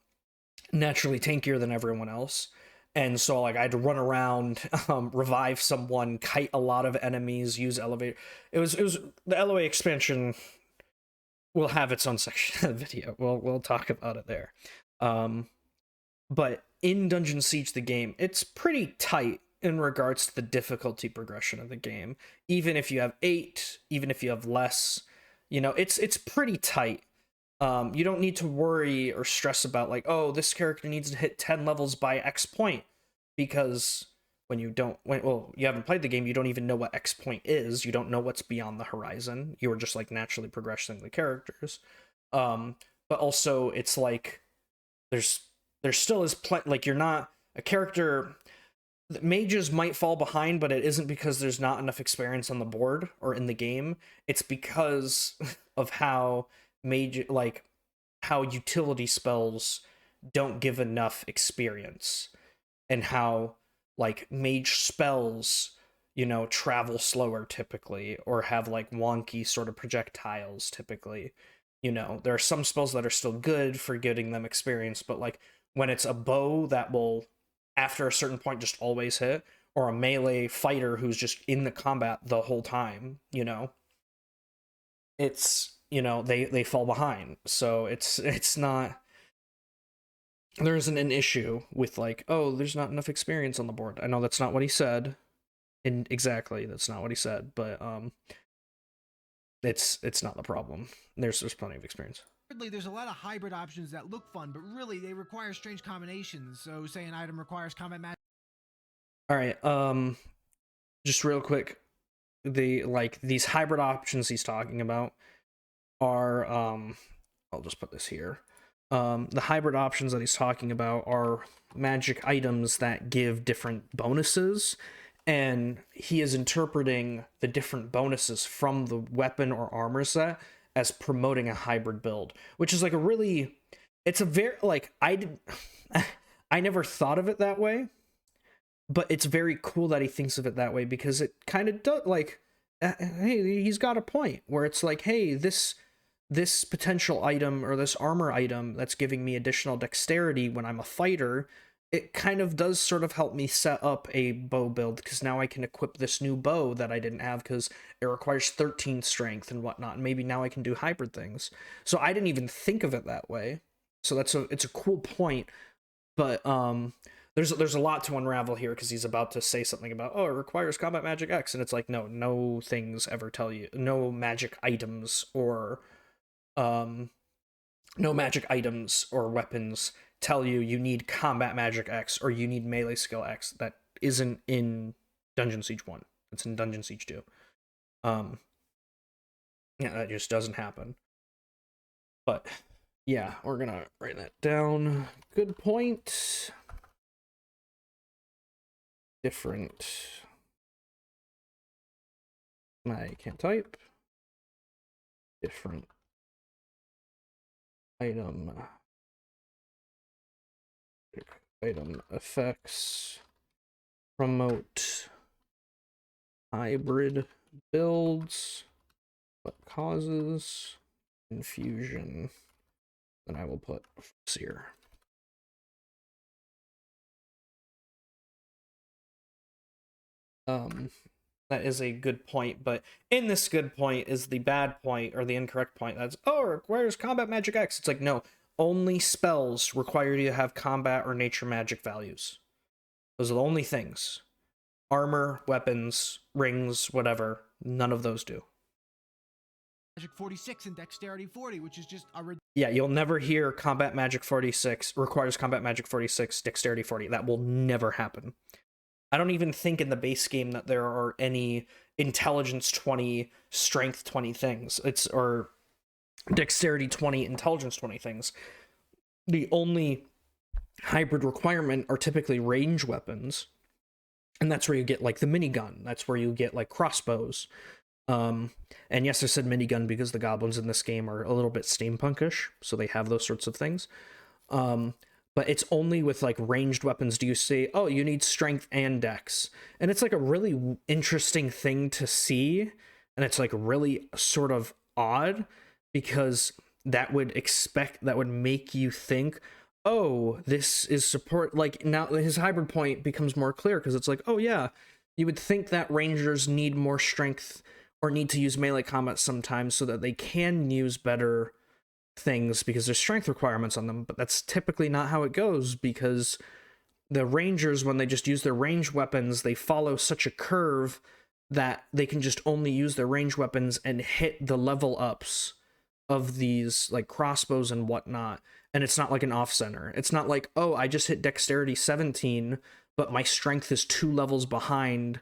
Speaker 1: naturally tankier than everyone else. And so like I had to run around, revive someone, kite a lot of enemies, use elevator. It was the LOA expansion will have its own section of the video. We'll talk about it there. But in Dungeon Siege the game, it's pretty tight in regards to the difficulty progression of the game. Even if you have 8, even if you have less, it's pretty tight. You don't need to worry or stress about like, oh, this character needs to hit 10 levels by X point, because you haven't played the game, you don't even know what X point is. You don't know what's beyond the horizon. You are just like naturally progressing the characters. But also it's like there still is like you're not a character. Mages might fall behind, but it isn't because there's not enough experience on the board or in the game. It's because of how how utility spells don't give enough experience, and how like mage spells travel slower typically, or have like wonky sort of projectiles typically. There are some spells that are still good for getting them experience, but like when it's a bow that will after a certain point just always hit, or a melee fighter who's just in the combat the whole time, it's they fall behind. So it's not, there isn't an issue with like, oh, there's not enough experience on the board. I know that's not what he said, and exactly that's not what he said, but it's not the problem. There's plenty of experience.
Speaker 2: thirdly, there's a lot of hybrid options that look fun, but really they require strange combinations. So say an item requires combat magic.
Speaker 1: All right, just real quick, these hybrid options he's talking about are I'll just put this here. The hybrid options that he's talking about are magic items that give different bonuses, and he is interpreting the different bonuses from the weapon or armor set as promoting a hybrid build, which is like it's a very like I never thought of it that way, but it's very cool that he thinks of it that way, because it kind of does like, hey, he's got a point where it's like, hey, this potential item or this armor item that's giving me additional dexterity when I'm a fighter, it kind of does sort of help me set up a bow build, because now I can equip this new bow that I didn't have because it requires 13 strength and whatnot. And maybe now I can do hybrid things. So I didn't even think of it that way. So it's a cool point, but there's a lot to unravel here, because he's about to say something about, oh, it requires combat magic X, and it's like, no things ever tell you, no magic items or weapons tell you need combat magic X or you need melee skill X. That isn't in Dungeon Siege 1. It's in Dungeon Siege 2. Yeah, that just doesn't happen. But yeah, we're gonna write that down. Good point. Different. I can't type. Different item effects promote hybrid builds, what causes confusion. Then I will put Seer. That is a good point, but in this good point is the bad point or the incorrect point. That's, oh, it requires combat magic X. It's like, no, only spells require you to have combat or nature magic values. Those are the only things. Armor, weapons, rings, whatever, none of those do.
Speaker 2: Magic 46 and Dexterity 40, which is just a
Speaker 1: yeah, you'll never hear combat magic 46 requires combat magic 46, dexterity 40. That will never happen. I don't even think in the base game that there are any intelligence 20, strength 20 things. Or dexterity 20, intelligence 20 things. The only hybrid requirement are typically range weapons. And that's where you get like the minigun. That's where you get like crossbows. And yes, I said minigun because the goblins in this game are a little bit steampunkish, so they have those sorts of things. But it's only with like ranged weapons do you say, oh, you need strength and dex. And it's like a really interesting thing to see. And it's like really sort of odd because that would make you think, oh, this is support. Like now his hybrid point becomes more clear because it's like, oh yeah, you would think that rangers need more strength or need to use melee combat sometimes so that they can use better things because there's strength requirements on them, but that's typically not how it goes because the rangers, when they just use their ranged weapons, they follow such a curve that they can just only use their ranged weapons and hit the level ups of these like crossbows and whatnot, and it's not like an off center. It's not like, oh, I just hit dexterity 17 but my strength is 2 levels behind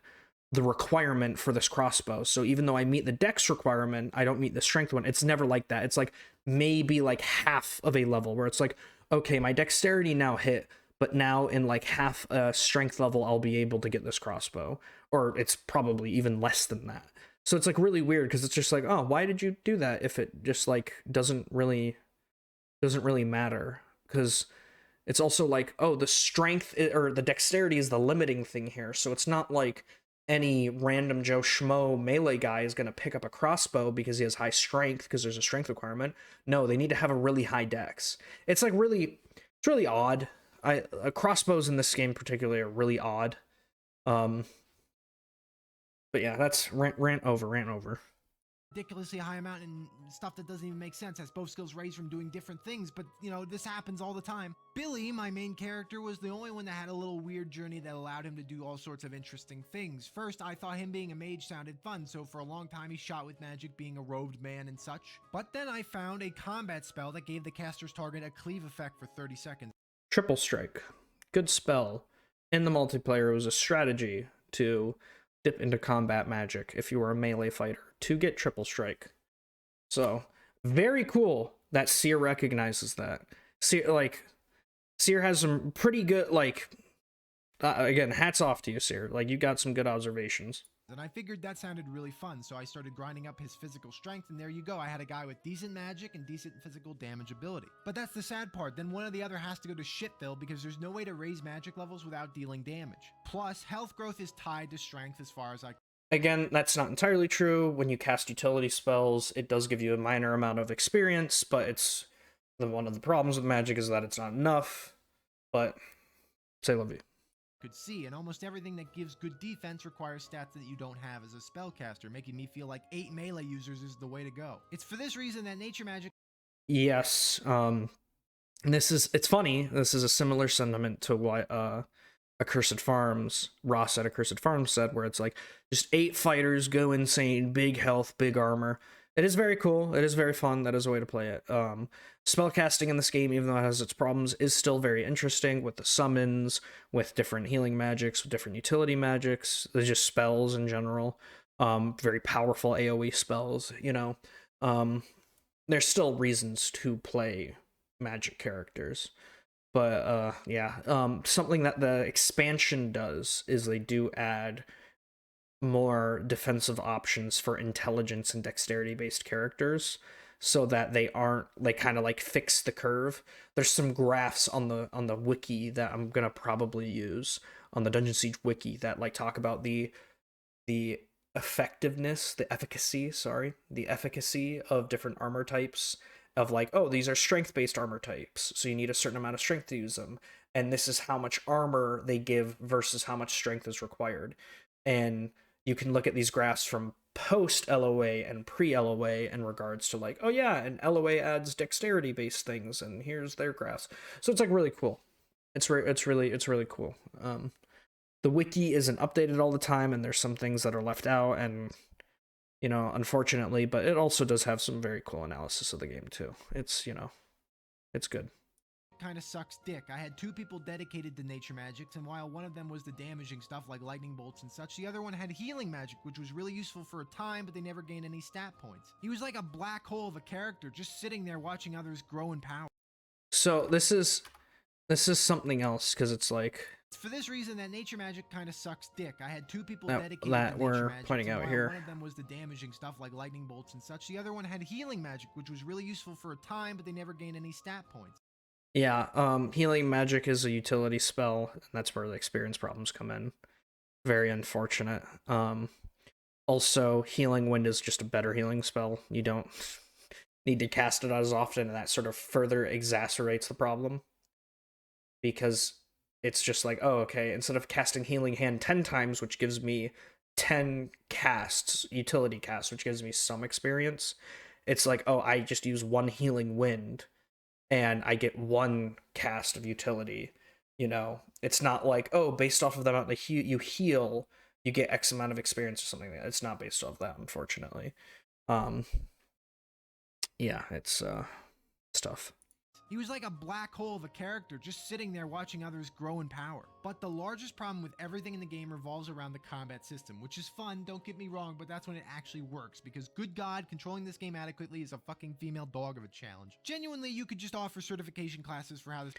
Speaker 1: the requirement for this crossbow. So even though I meet the dex requirement, I don't meet the strength one. It's never like that. It's like maybe like half of a level where it's like, okay, my dexterity now hit, but now in like half a strength level, I'll be able to get this crossbow. Or it's probably even less than that. So it's like really weird because it's just like, oh, why did you do that if it just like doesn't really matter? Because it's also like, oh, the strength or the dexterity is the limiting thing here. So it's not like any random Joe Schmo melee guy is going to pick up a crossbow because he has high strength because there's a strength requirement. No, they need to have a really high dex. It's like it's really odd. Crossbows in this game particularly are really odd. But yeah, that's rant over.
Speaker 2: Ridiculously high amount and stuff that doesn't even make sense, has both skills raised from doing different things, but you know, this happens all the time. Billy, my main character, was the only one that had a little weird journey that allowed him to do all sorts of interesting things. First, I thought him being a mage sounded fun, so for a long time he shot with magic, being a robed man and such. But then I found a combat spell that gave the caster's target a cleave effect for 30 seconds.
Speaker 1: Triple Strike. Good spell. In the multiplayer, it was a strategy to dip into combat magic if you were a melee fighter to get Triple Strike. So very cool that Seer recognizes that. Seer has some pretty good, again, hats off to you, Seer. Like, you got some good observations.
Speaker 2: And I figured that sounded really fun, so I started grinding up his physical strength, and there you go, I had a guy with decent magic and decent physical damage ability. But that's the sad part, then one or the other has to go to shitville because there's no way to raise magic levels without dealing damage. Plus, health growth is tied to strength as far as I...
Speaker 1: Again, that's not entirely true. When you cast utility spells, it does give you a minor amount of experience, but it's... one of the problems with magic is that it's not enough, but... say love you.
Speaker 2: Could see, and almost everything that gives good defense requires stats that you don't have as a spellcaster, making me feel like 8 melee users is the way to go. It's for this reason that nature magic...
Speaker 1: Yes, it's funny, this is a similar sentiment to what Accursed Farms, Ross at Accursed Farms said, where it's like, just 8 fighters, go insane, big health, big armor. It is very cool. It is very fun. That is a way to play it. Spellcasting in this game, even though it has its problems, is still very interesting with the summons, with different healing magics, with different utility magics. There's just spells in general. Very powerful AoE spells, you know. There's still reasons to play magic characters. But yeah, something that the expansion does is they do add more defensive options for intelligence and dexterity based characters so that they aren't like kind of like fix the curve. There's some graphs on the wiki that I'm gonna probably use on the Dungeon Siege wiki that like talk about the effectiveness, the efficacy of different armor types, of like, oh, these are strength based armor types, so you need a certain amount of strength to use them, and this is how much armor they give versus how much strength is required. And you can look at these graphs from post LOA and pre LOA in regards to like, oh yeah, and LOA adds dexterity based things, and here's their graphs. So it's like really cool. It's really cool. The wiki isn't updated all the time, and there's some things that are left out, and you know, unfortunately, but it also does have some very cool analysis of the game too. It's, you know, it's good.
Speaker 2: Kind of sucks dick. I had two people dedicated to nature magics, and while one of them was the damaging stuff like lightning bolts and such, the other one had healing magic, which was really useful for a time, but they never gained any stat points. He was like a black hole of a character, just sitting there watching others grow in power.
Speaker 1: So this is something else, because it's like,
Speaker 2: It's for this reason that nature magic kind of sucks dick. I had two people
Speaker 1: that
Speaker 2: dedicated
Speaker 1: that
Speaker 2: to
Speaker 1: we're
Speaker 2: nature magics,
Speaker 1: pointing
Speaker 2: and
Speaker 1: out
Speaker 2: while
Speaker 1: here.
Speaker 2: one of them was the damaging stuff like lightning bolts and such, the other one had healing magic, which was really useful for a time, but they never gained any stat points.
Speaker 1: Yeah, healing magic is a utility spell, and that's where the experience problems come in. Very unfortunate. Also, healing wind is just a better healing spell. You don't need to cast it as often, and that sort of further exacerbates the problem. Because it's just like, oh, okay, instead of casting healing hand 10 times, which gives me 10 casts, utility casts, which gives me some experience, it's like, oh, I just use one healing wind and I get one cast of utility. You know, it's not like, oh, based off of the amount that you heal, you get X amount of experience or something like that. It's not based off that, unfortunately. Yeah, it's tough.
Speaker 2: He was like a black hole of a character, just sitting there watching others grow in power. But the largest problem with everything in the game revolves around the combat system, which is fun, don't get me wrong, but that's when it actually works, because good god, controlling this game adequately is a fucking female dog of a challenge. Genuinely, you could just offer certification classes for how this...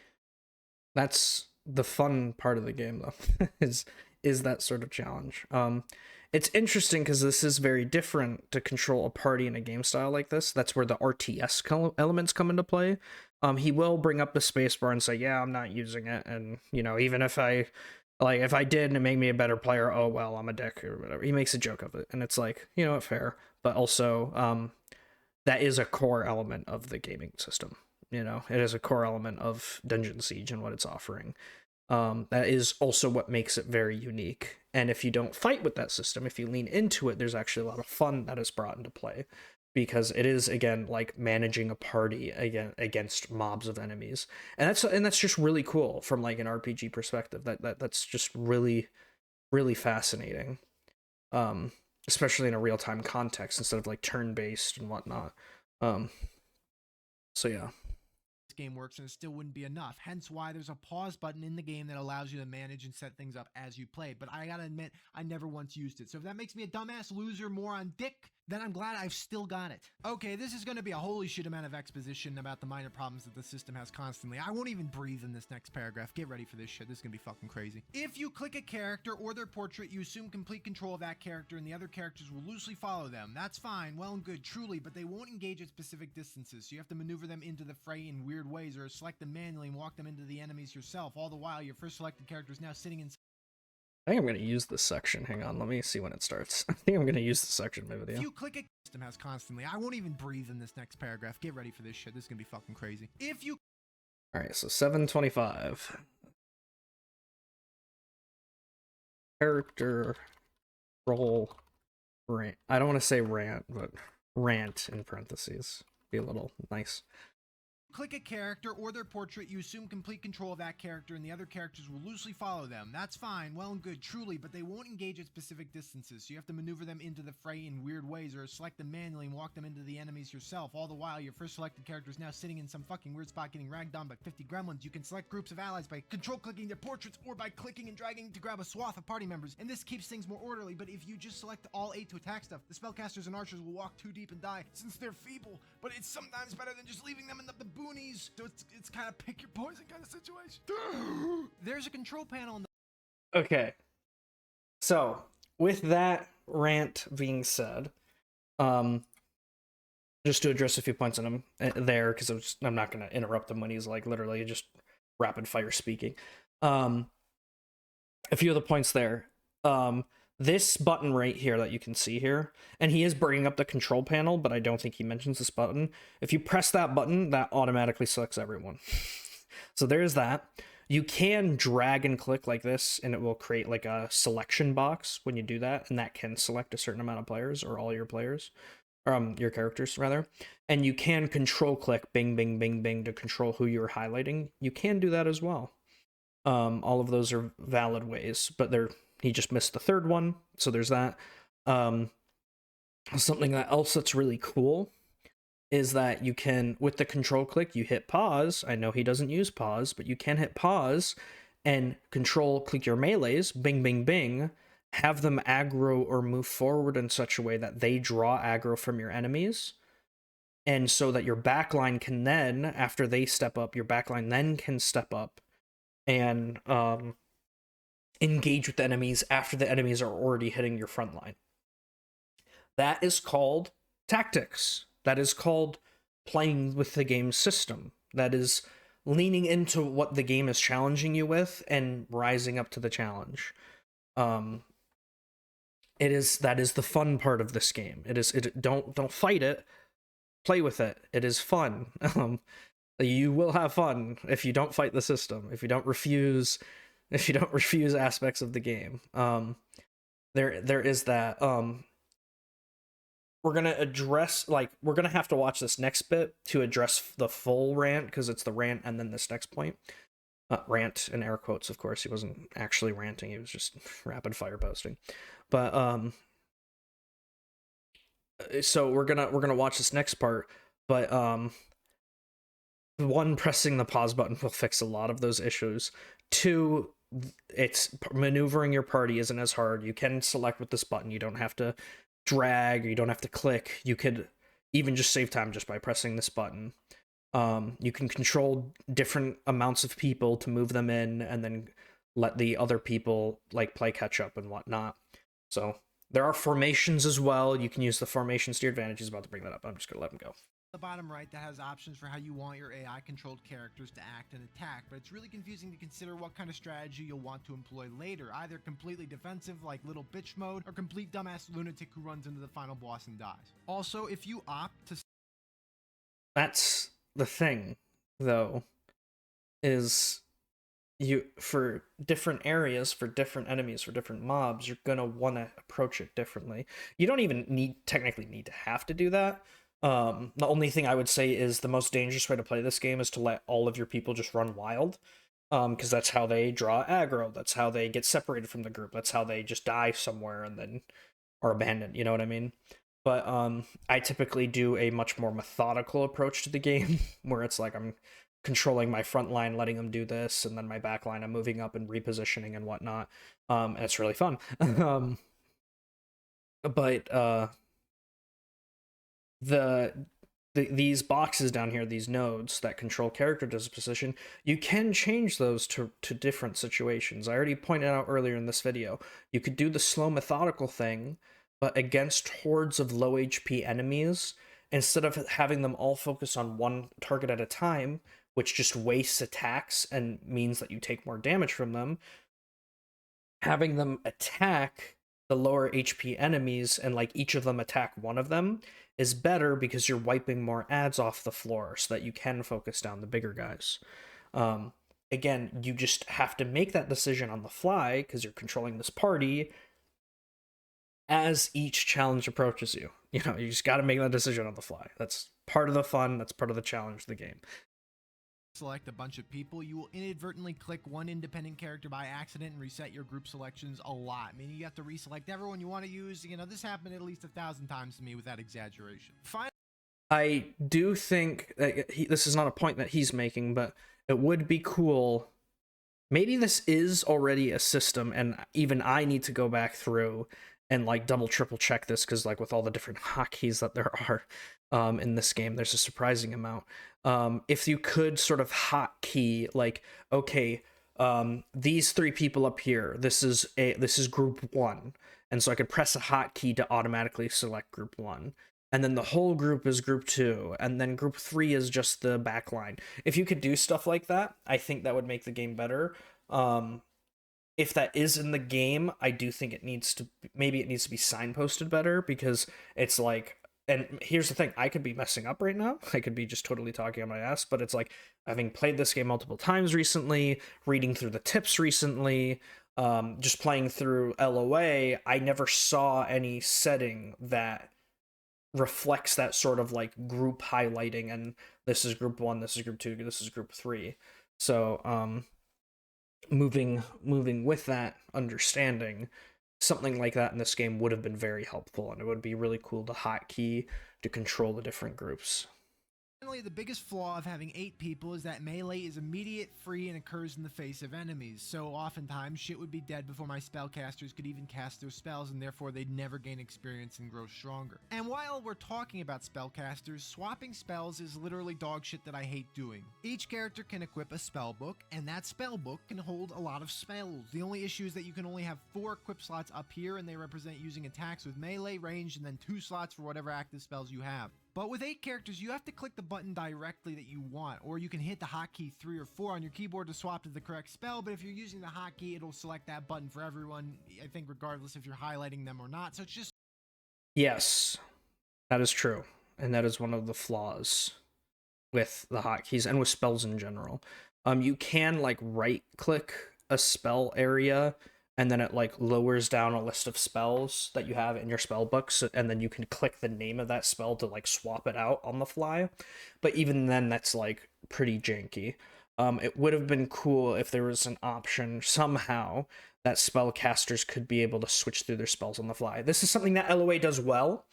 Speaker 1: That's the fun part of the game, though, is that sort of challenge. It's interesting because this is very different to control a party in a game style like this. That's where the RTS elements come into play. He will bring up the spacebar and say, yeah, I'm not using it, and you know, even if I did and it made me a better player, oh well, I'm a dick or whatever. He makes a joke of it, and it's like, you know, fair, but also that is a core element of the gaming system. You know, it is a core element of Dungeon Siege and what it's offering. That is also what makes it very unique. And if you don't fight with that system, if you lean into it, there's actually a lot of fun that is brought into play, because it is, again, like managing a party against mobs of enemies, and that's just really cool from like an RPG perspective. That's just really, really fascinating, especially in a real time context instead of like turn based and whatnot. So yeah.
Speaker 2: game works, and it still wouldn't be enough. Hence why there's a pause button in the game that allows you to manage and set things up as you play. But I gotta admit, I never once used it. So if that makes me a dumbass loser, moron, dick, then I'm glad I've still got it. Okay, this is going to be a holy shit amount of exposition about the minor problems that the system has constantly. I won't even breathe in this next paragraph. Get ready for this shit. This is going to be fucking crazy. If you click a character or their portrait, you assume complete control of that character, and the other characters will loosely follow them. That's fine, well and good, truly, but they won't engage at specific distances, so you have to maneuver them into the fray in weird ways, or select them manually and walk them into the enemies yourself. All the while, your first selected character is now sitting in...
Speaker 1: I think I'm going to use this section. Hang on, let me see when it starts. I think I'm going to use this section in my video.
Speaker 2: If you click a system has constantly, I won't even breathe in this next paragraph. Get ready for this shit. This is going to be fucking crazy. If you...
Speaker 1: Alright, so 725. Character role rant. I don't want to say rant, but rant in parentheses. Be a little nice.
Speaker 2: click a character or their portrait, you assume complete control of that character and the other characters will loosely follow them. That's fine, well and good, truly, but they won't engage at specific distances, so you have to maneuver them into the fray in weird ways or select them manually and walk them into the enemies yourself. All the while, your first selected character is now sitting in some fucking weird spot getting ragged on by 50 gremlins. You can select groups of allies by control clicking their portraits or by clicking and dragging to grab a swath of party members, and this keeps things more orderly, but if you just select all 8 to attack stuff, the spellcasters and archers will walk too deep and die since they're feeble, but it's sometimes better than just leaving them in the boonies, so it's kind of pick your poison kind of situation. There's a control panel in the
Speaker 1: Okay. So, with that rant being said, just to address a few points on him there, because I'm not going to interrupt him when he's like literally just rapid fire speaking. A few of the points there. This button right here that you can see here, and he is bringing up the control panel, but I don't think he mentions this button. If you press that button, that automatically selects everyone. So there's that. You can drag and click like this, and it will create like a selection box when you do that, and that can select a certain amount of players, or all your players, your characters rather. And you can control click bing, bing, bing, bing to control who you're highlighting. You can do that as well. All of those are valid ways, but he just missed the third one, so there's that. Something else that's really cool is that you can, with the control click, you hit pause. I know he doesn't use pause, but you can hit pause and control click your melees, bing, bing, bing, have them aggro or move forward in such a way that they draw aggro from your enemies. And so that your backline can then, after they step up, your backline then can step up and engage with the enemies after the enemies are already hitting your front line. That is called tactics. That is called playing with the game system. That is leaning into what the game is challenging you with and rising up to the challenge. That is the fun part of this game. Don't fight it. Play with it. It is fun. You will have fun if you don't fight the system. If you don't refuse aspects of the game. There is that. We're gonna address, we're gonna have to watch this next bit to address the full rant, because it's the rant and then this next point. Rant in air quotes, of course. He wasn't actually ranting, he was just rapid fire posting. But so we're gonna watch this next part, but one, pressing the pause button will fix a lot of those issues. Two, it's maneuvering your party isn't as hard. You can select with this button. You don't have to drag, or you don't have to click. You could even just save time just by pressing this button. You can control different amounts of people to move them in, and then let the other people play catch up and whatnot. So there are formations as well. You can use the formations to your advantage. He's about to bring that up. I'm just gonna let him go.
Speaker 2: the bottom right that has options for how you want your AI controlled characters to act and attack, but it's really confusing to consider what kind of strategy you'll want to employ later, either completely defensive like little bitch mode, or complete dumbass lunatic who runs into the final boss and dies. Also, if you opt to...
Speaker 1: That's the thing, though, is you, for different areas, for different enemies, for different mobs, you're gonna want to approach it differently. You don't even technically need to have to do that. The only thing I would say is the most dangerous way to play this game is to let all of your people just run wild, because that's how they draw aggro, that's how they get separated from the group, that's how they just die somewhere and then are abandoned, you know what I mean? But I typically do a much more methodical approach to the game, where it's like I'm controlling my front line, letting them do this, and then my back line I'm moving up and repositioning and whatnot, and it's really fun. But these boxes down here, these nodes that control character disposition, you can change those to different situations. I already pointed out earlier in this video, you could do the slow methodical thing, but against hordes of low HP enemies, instead of having them all focus on one target at a time, which just wastes attacks and means that you take more damage from them, having them attack the lower HP enemies and each of them attack one of them is better, because you're wiping more ads off the floor so that you can focus down the bigger guys. Again, you just have to make that decision on the fly, because you're controlling this party as each challenge approaches you. You know, you just got to make that decision on the fly. That's part of the fun, that's part of the challenge of the game.
Speaker 2: select a bunch of people, you will inadvertently click one independent character by accident and reset your group selections a lot, meaning you have to reselect everyone you want to use. This happened at least 1,000 times to me without exaggeration. Finally,
Speaker 1: I do think that this is not a point that he's making, but it would be cool. Maybe this is already a system, and even I need to go back through and like double triple check this, because like with all the different hotkeys that there are in this game, there's a surprising amount. If you could sort of hotkey like, okay, these three people up here, this is group one, and so I could press a hotkey to automatically select group one, and then the whole group is group two, and then group three is just the backline. If you could do stuff like that, I think that would make the game better. If that is in the game, I do think it needs to be signposted better, because it's like, and here's the thing, I could be messing up right now. I could be just totally talking on my ass, but it's like, having played this game multiple times recently, reading through the tips recently, just playing through LOA, I never saw any setting that reflects that sort of like group highlighting, and this is group one, this is group two, this is group three. So moving with that understanding, something like that in this game would have been very helpful, and it would be really cool to hotkey to control the different groups.
Speaker 2: the biggest flaw of having 8 people is that melee is immediate, free, and occurs in the face of enemies, so oftentimes shit would be dead before my spellcasters could even cast their spells, and therefore they'd never gain experience and grow stronger. And while we're talking about spellcasters, swapping spells is literally dog shit that I hate doing. Each character can equip a spell book, and that spell book can hold a lot of spells. The only issue is that you can only have 4 equip slots up here, and they represent using attacks with melee, range, and then 2 slots for whatever active spells you have. But with 8 characters, you have to click the button directly that you want, or you can hit the hotkey 3 or 4 on your keyboard to swap to the correct spell, but if you're using the hotkey, it'll select that button for everyone, I think regardless if you're highlighting them or not, so it's just...
Speaker 1: Yes, that is true, and that is one of the flaws with the hotkeys and with spells in general. You can like right-click a spell area, and then it like lowers down a list of spells that you have in your spell books, and then you can click the name of that spell to like swap it out on the fly. But even then, that's like pretty janky. It would have been cool if there was an option somehow that spellcasters could be able to switch through their spells on the fly. This is something that LOA does well,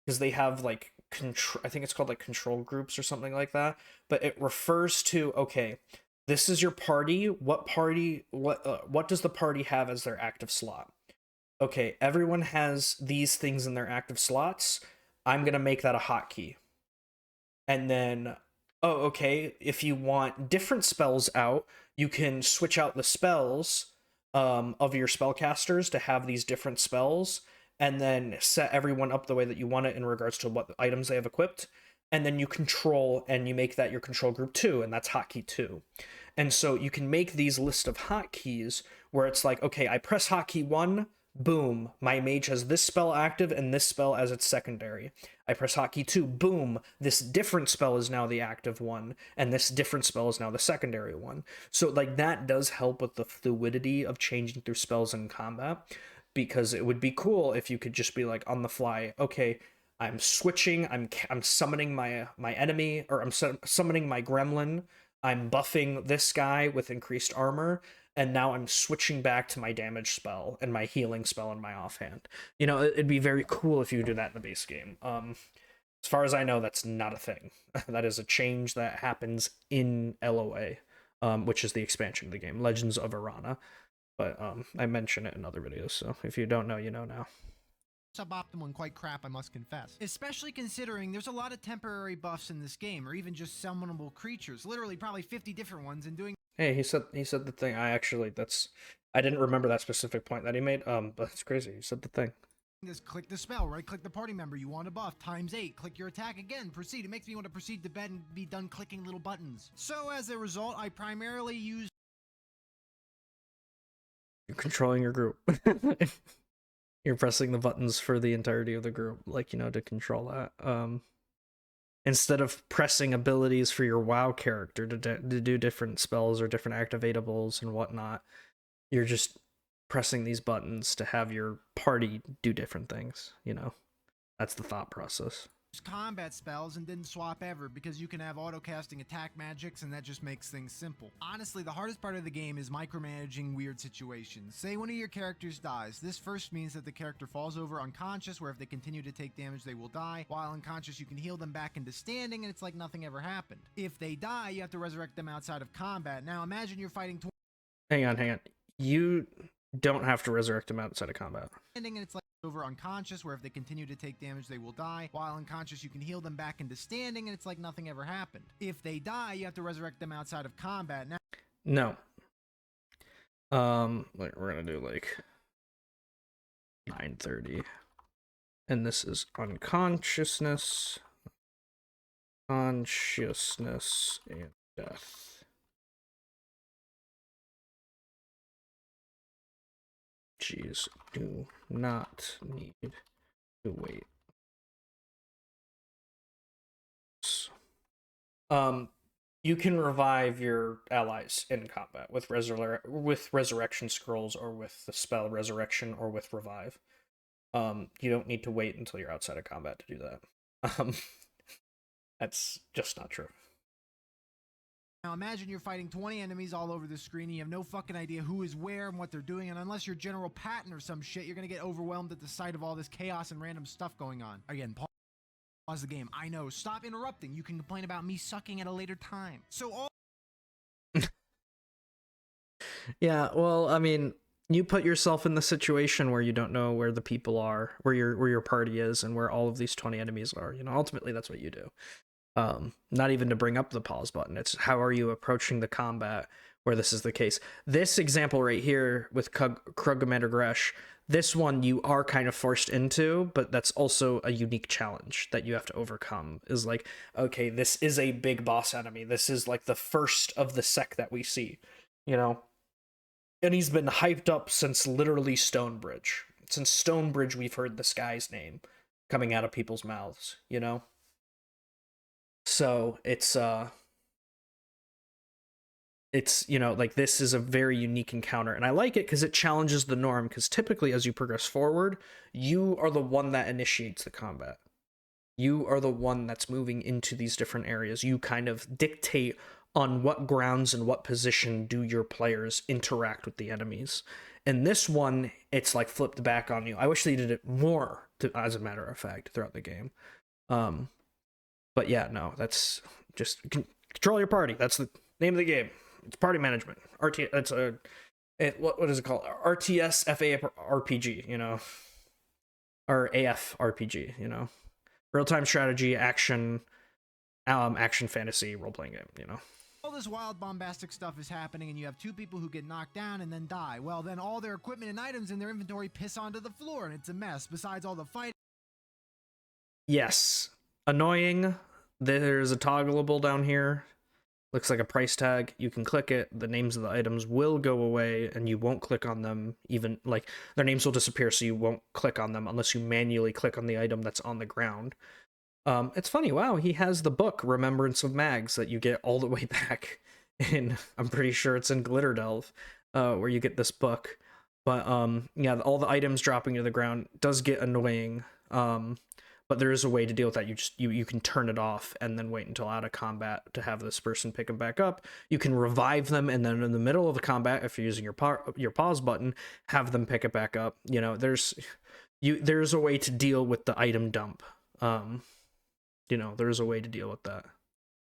Speaker 1: because they have like I think it's called like control groups or something like that, but it refers to, okay, this is your party. What does the party have as their active slot? Okay, everyone has these things in their active slots. I'm going to make that a hotkey. And then, oh, okay, if you want different spells out, you can switch out the spells of your spellcasters to have these different spells, and then set everyone up the way that you want it in regards to what items they have equipped. And then you control, and you make that your control group 2, and that's hotkey 2. And so you can make these list of hotkeys where it's like, okay, I press hotkey 1, boom, my mage has this spell active and this spell as its secondary. I press hotkey 2, boom, this different spell is now the active one, and this different spell is now the secondary one. So like that does help with the fluidity of changing through spells in combat, because it would be cool if you could just be like on the fly, okay, I'm switching, I'm summoning my enemy, or I'm summoning my gremlin, I'm buffing this guy with increased armor, and now I'm switching back to my damage spell and my healing spell and my offhand. You know, it'd be very cool if you do that in the base game. As far as I know, that's not a thing. That is a change that happens in LOA, which is the expansion of the game, Legends of Arana. But I mention it in other videos, so if you don't know, you know now.
Speaker 2: Suboptimal and quite crap, I must confess. Especially considering there's a lot of temporary buffs in this game, or even just summonable creatures, literally probably 50 different ones, and doing...
Speaker 1: Hey, he said the thing. I didn't remember that specific point that he made, but it's crazy. He said the thing.
Speaker 2: Just click the spell, right click the party member you want to buff, ×8, click your attack again, proceed. It makes me want to proceed to bed and be done clicking little buttons. So as a result, I primarily use...
Speaker 1: You're controlling your group. You're pressing the buttons for the entirety of the group, like, you know, to control that. Instead of pressing abilities for your WoW character to do different spells or different activatables and whatnot, you're just pressing these buttons to have your party do different things, you know? That's the thought process.
Speaker 2: combat spells and didn't swap ever because you can have auto-casting attack magics and that just makes things simple. Honestly, the hardest part of the game is micromanaging weird situations. Say one of your characters dies. This first means that the character falls over unconscious, where if they continue to take damage they will die. While unconscious you can heal them back into standing and it's like nothing ever happened. If they die, you have to resurrect them outside of combat. Now imagine you're fighting
Speaker 1: Hang on. You don't have to resurrect them outside of combat.
Speaker 2: and it's like over unconscious, where if they continue to take damage they will die. While unconscious you can heal them back into standing and it's like nothing ever happened. If they die, you have to resurrect them outside of combat. Now
Speaker 1: No. Like we're gonna do like 9:30, and this is unconsciousness, consciousness, and death. Jeez, do not need to wait. You can revive your allies in combat with resurrection scrolls, or with the spell resurrection, or with revive. You don't need to wait until you're outside of combat to do that. That's just not true.
Speaker 2: Now imagine you're fighting 20 enemies all over the screen and you have no fucking idea who is where and what they're doing, and unless you're General Patton or some shit, you're gonna get overwhelmed at the sight of all this chaos and random stuff going on. Again, pause the game. I know. Stop interrupting. You can complain about me sucking at a later time. So all
Speaker 1: Yeah, well, I mean, you put yourself in the situation where you don't know where the people are, where your party is, and where all of these 20 enemies are. You know, ultimately that's what you do. Not even to bring up the pause button. It's how are you approaching the combat where this is the case. This example right here with Krug Commander Gresh, this one you are kind of forced into, but that's also a unique challenge that you have to overcome. Is like, okay, this is a big boss enemy. This is like the first of the sect that we see, you know? And he's been hyped up since literally Stonebridge. Since Stonebridge, we've heard this guy's name coming out of people's mouths, you know? So it's you know, like, this is a very unique encounter, and I like it because it challenges the norm, because typically as you progress forward, you are the one that initiates the combat. You are the one that's moving into these different areas. You kind of dictate on what grounds and what position do your players interact with the enemies. In this one, it's like flipped back on you. I wish they did it more, as a matter of fact, throughout the game. But yeah, no, that's just control your party. That's the name of the game. It's party management. It's what is it called? RTS FA RPG, you know, or AF RPG, you know, real time strategy, action fantasy role playing game, you know.
Speaker 2: all this wild bombastic stuff is happening and you have two people who get knocked down and then die. Well, then all their equipment and items in their inventory piss onto the floor and it's a mess, besides all the fighting.
Speaker 1: Yes. Annoying. There's a toggleable down here. Looks like a price tag. You can click it. The names of the items will go away and you won't click on them. Even, like, their names will disappear, so you won't click on them unless you manually click on the item that's on the ground. It's funny. Wow, he has the book Remembrance of Mags that you get all the way back in, I'm pretty sure it's in Glitter Delve, where you get this book. But yeah, all the items dropping to the ground does get annoying. But there is a way to deal with that. You can turn it off and then wait until out of combat to have this person pick them back up. You can revive them, and then in the middle of the combat, if you're using your pause button, have them pick it back up. You know, there's a way to deal with the item dump. You know, there's a way to deal with that.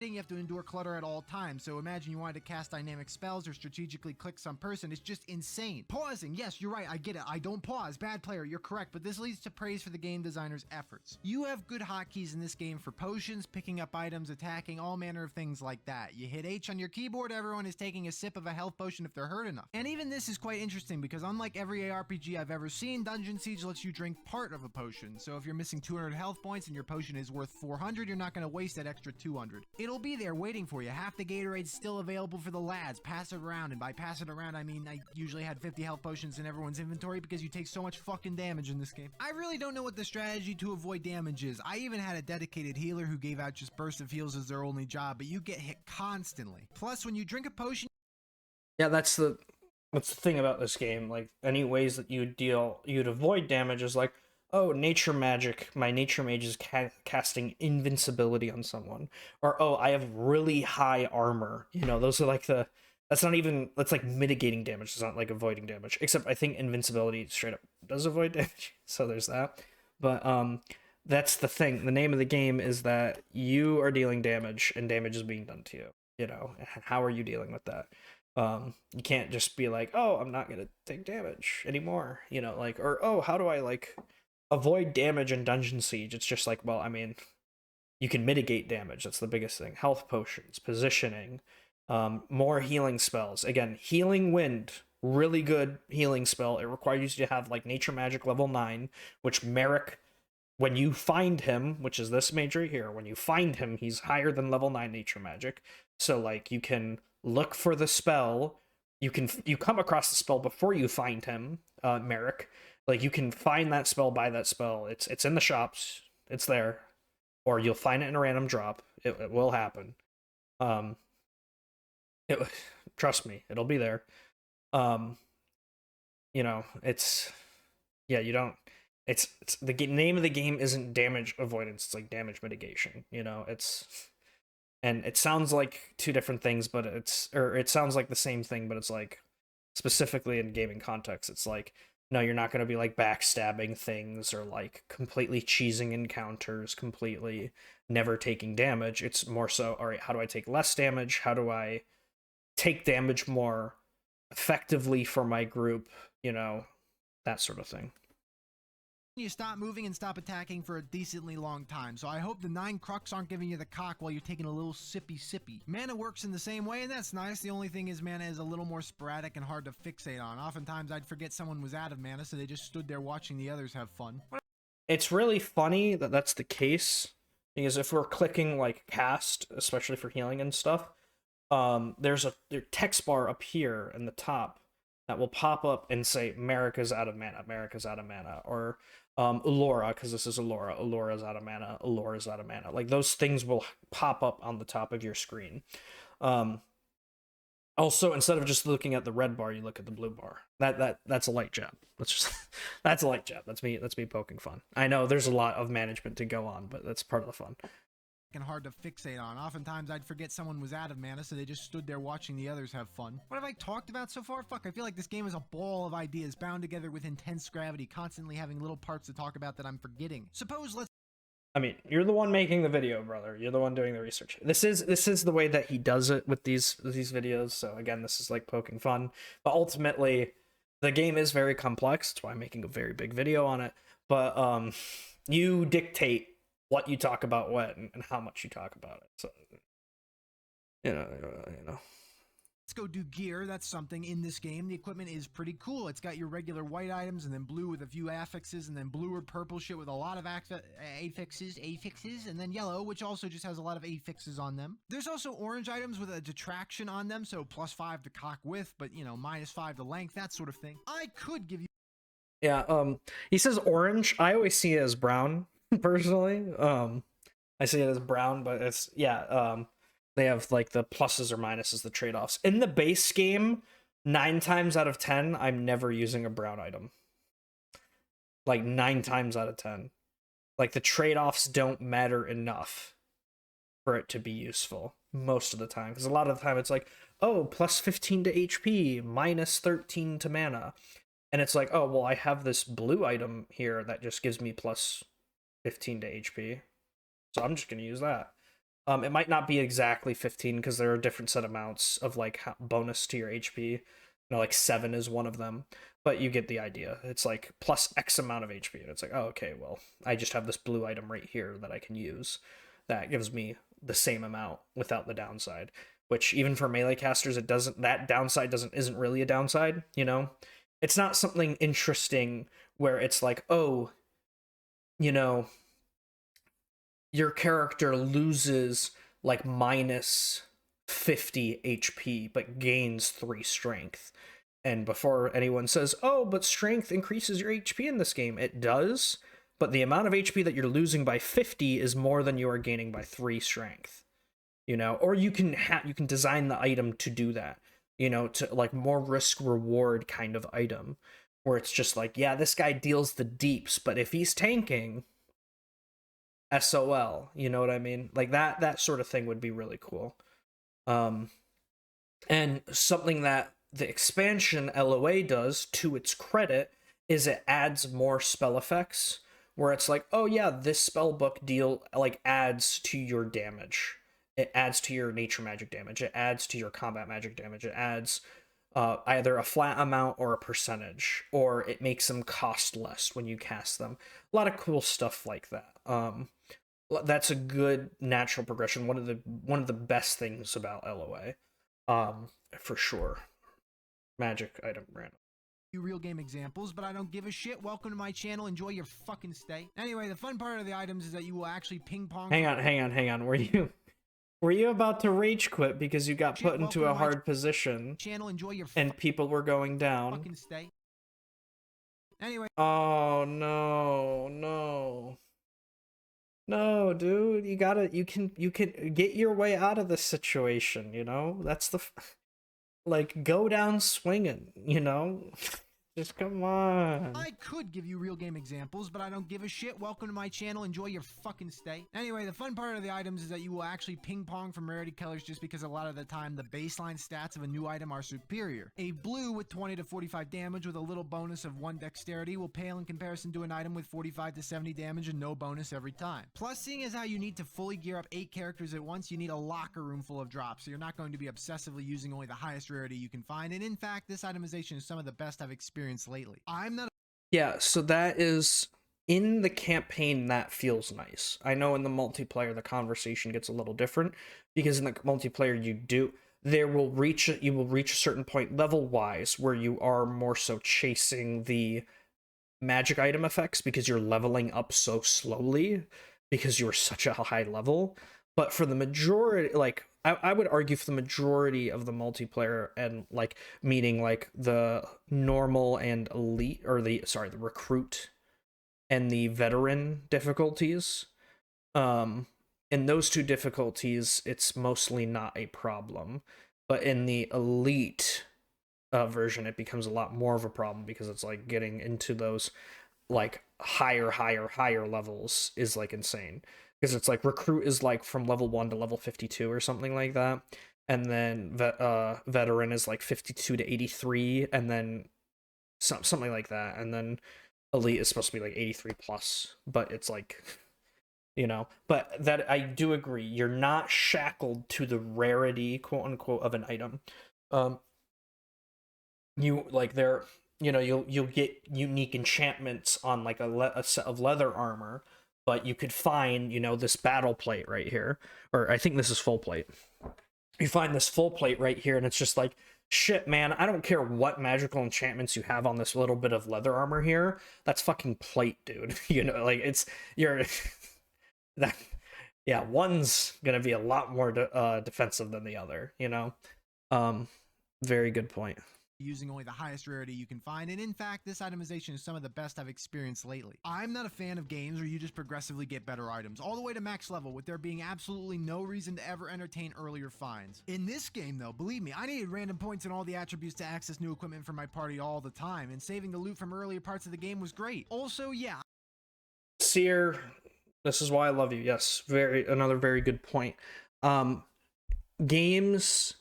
Speaker 2: You have to endure clutter at all times, so imagine you wanted to cast dynamic spells or strategically click some person. It's just insane. Pausing, yes, you're right, I get it. I don't pause. Bad player, you're correct, but this leads to praise for the game designer's efforts. You have good hotkeys in this game for potions, picking up items, attacking, all manner of things like that. You hit H on your keyboard, everyone is taking a sip of a health potion if they're hurt enough. And even this is quite interesting because unlike every ARPG I've ever seen, Dungeon Siege lets you drink part of a potion. So if you're missing 200 health points and your potion is worth 400, you're not going to waste that extra 200. It'll be there waiting for you. Half the Gatorade's still available for the lads. Pass it around, and by pass it around, I mean I usually had 50 health potions in everyone's inventory because you take so much fucking damage in this game. I really don't know what the strategy to avoid damage is. I even had a dedicated healer who gave out just burst of heals as their only job, but you get hit constantly. Plus, when you drink a potion...
Speaker 1: Yeah, that's the thing about this game. Like, any ways that you'd avoid damage is like, oh, nature magic, my nature mage is casting invincibility on someone, or oh, I have really high armor. You know, those are like that's not even, that's like mitigating damage. It's not like avoiding damage, except I think invincibility straight up does avoid damage. So there's that. But that's the thing. The name of the game is that you are dealing damage and damage is being done to you. You know, how are you dealing with that? You can't just be like, oh, I'm not gonna take damage anymore. You know, like, or oh, how do I like avoid damage in Dungeon Siege? It's just like, well, I mean, you can mitigate damage. That's the biggest thing. Health potions, positioning, more healing spells. Again, healing wind, really good healing spell. It requires you to have like nature magic level 9, which Merrick, when you find him, which is this mage right here, when you find him, he's higher than level 9 nature magic. So like you can look for the spell. You come across the spell before you find him, Merrick. Like you can find that spell, buy that spell. It's in the shops. It's there, or you'll find it in a random drop. It will happen. Um, it, trust me, it'll be there. Um, you know, it's yeah. You don't. It's the name of the game isn't damage avoidance. It's like damage mitigation. You know, and it sounds like two different things, but it sounds like the same thing, but it's like specifically in gaming context, it's like, no, you're not going to be like backstabbing things or like completely cheesing encounters, completely never taking damage. It's more so, all right, how do I take less damage? How do I take damage more effectively for my group? You know, that sort of thing.
Speaker 2: You stop moving and stop attacking for a decently long time, so I hope the 9 Crux aren't giving you the cock while you're taking a little sippy. Mana works in the same way, and that's nice. The only thing is mana is a little more sporadic and hard to fixate on. Oftentimes I'd forget someone was out of mana, so they just stood there watching the others have fun.
Speaker 1: It's really funny that that's the case, because if we're clicking like cast, especially for healing and stuff, there's a text bar up here in the top that will pop up and say America's out of mana, or Allura, because this is Allura's out of mana, Allura's out of mana. Like those things will pop up on the top of your screen. Also, instead of just looking at the red bar, you look at the blue bar. That's a light jab. That's just that's a light jab. That's me poking fun. I know there's a lot of management to go on, but that's part of the fun.
Speaker 2: And hard to fixate on. Oftentimes I'd forget someone was out of mana, so they just stood there watching the others have fun. What have I talked about so far? Fuck, I feel like this game is a ball of ideas bound together with intense gravity, constantly having little parts to talk about that I'm forgetting. Suppose let's
Speaker 1: I mean, you're the one making the video, brother. You're the one doing the research. This is the way that he does it with these videos. So again, this is like poking fun, but ultimately, the game is very complex. That's why I'm making a very big video on it. But you dictate what you talk about when and how much you talk about it. So you know.
Speaker 2: go do gear. That's something in this game. The equipment is pretty cool. It's got your regular white items, and then blue with a few affixes, and then blue or purple shit with a lot of affixes, and then yellow, which also just has a lot of affixes on them. There's also orange items with a detraction on them, so +5 to cock width, but you know, -5 to length, that sort of thing. I could give you.
Speaker 1: Yeah. He says orange. I always see it as brown, personally. I see it as brown, but it's they have like the pluses or minuses, the trade-offs. In the base game, 9 times out of 10, I'm never using a brown item. Like 9 times out of 10. Like the trade-offs don't matter enough for it to be useful most of the time. Because a lot of the time it's like, oh, +15 to HP, -13 to mana. And it's like, oh, well, I have this blue item here that just gives me +15 to HP. So I'm just going to use that. It might not be exactly 15 because there are different set amounts of like bonus to your HP. You know, like 7 is one of them, but you get the idea. It's like plus X amount of HP, and it's like, oh, okay, well, I just have this blue item right here that I can use that gives me the same amount without the downside. Which even for melee casters, it doesn't. That downside isn't really a downside. You know, it's not something interesting where it's like, oh, you know, your character loses like -50 HP but gains 3 strength. And before anyone says, oh, but strength increases your HP in this game, it does, but the amount of HP that you're losing by 50 is more than you are gaining by 3 strength. You know, or you can design the item to do that, you know, to like more risk reward kind of item where it's just like, yeah, this guy deals the deeps, but if he's tanking, SOL, you know what I mean? Like that sort of thing would be really cool. Um, and something that the expansion LOA does, to its credit, is it adds more spell effects where it's like, oh yeah, this spell book deal like adds to your damage. It adds to your nature magic damage. It adds to your combat magic damage. It adds either a flat amount or a percentage, or it makes them cost less when you cast them. A lot of cool stuff like that. That's a good natural progression. One of the best things about LOA, for sure. Magic item random.
Speaker 2: Real game examples, but I don't give a shit. Welcome to my channel. Enjoy your fucking stay. Anyway, the fun part of the items is that you will actually ping pong.
Speaker 1: Hang on. Were you about to rage quit because you got put into a hard position?
Speaker 2: Channel. Enjoy your
Speaker 1: and people were going down.
Speaker 2: Fucking stay. Anyway.
Speaker 1: Oh no, dude. You can get your way out of this situation. You know, that's like, go down swinging. You know. Just come on.
Speaker 2: I could give you real game examples, but I don't give a shit. Welcome to my channel. Enjoy your fucking stay. Anyway, the fun part of the items is that you will actually ping pong from rarity colors just because a lot of the time the baseline stats of a new item are superior. A blue with 20 to 45 damage with a little bonus of 1 dexterity will pale in comparison to an item with 45 to 70 damage and no bonus every time. Plus, seeing as how you need to fully gear up 8 characters at once, you need a locker room full of drops, so you're not going to be obsessively using only the highest rarity you can find, and in fact, this itemization is some of the best I've experienced lately. I'm not.
Speaker 1: Yeah, so that is in the campaign. That feels nice. I know in the multiplayer the conversation gets a little different, because in the multiplayer you will reach a certain point level wise where you are more so chasing the magic item effects because you're leveling up so slowly because you're such a high level. But for the majority, like, I would argue for the majority of the multiplayer, and like meaning like the normal and elite, or the recruit and the veteran difficulties, in those two difficulties it's mostly not a problem, but in the elite version it becomes a lot more of a problem, because it's like getting into those like higher levels is like insane, because it's like recruit is like from level 1 to level 52 or something like that, and then veteran is like 52 to 83, and then something like that, and then elite is supposed to be like 83 plus, but it's like, you know. But that, I do agree, you're not shackled to the rarity, quote unquote, of an item. You like, there, you know, you'll get unique enchantments on like a set of leather armor, but you could find, you know, this battle plate right here, or I think this is full plate. You find this full plate right here, and it's just like, shit, man, I don't care what magical enchantments you have on this little bit of leather armor here. That's fucking plate, dude. You know, like, you're that, yeah, one's gonna be a lot more defensive than the other, you know. Very good point.
Speaker 2: Using only the highest rarity you can find, and in fact, this itemization is some of the best I've experienced lately. I'm not a fan of games where you just progressively get better items, all the way to max level, with there being absolutely no reason to ever entertain earlier finds. In this game though, believe me, I needed random points and all the attributes to access new equipment for my party all the time, and saving the loot from earlier parts of the game was great. Also, yeah.
Speaker 1: Seer, this is why I love you. Yes, another very good point. Games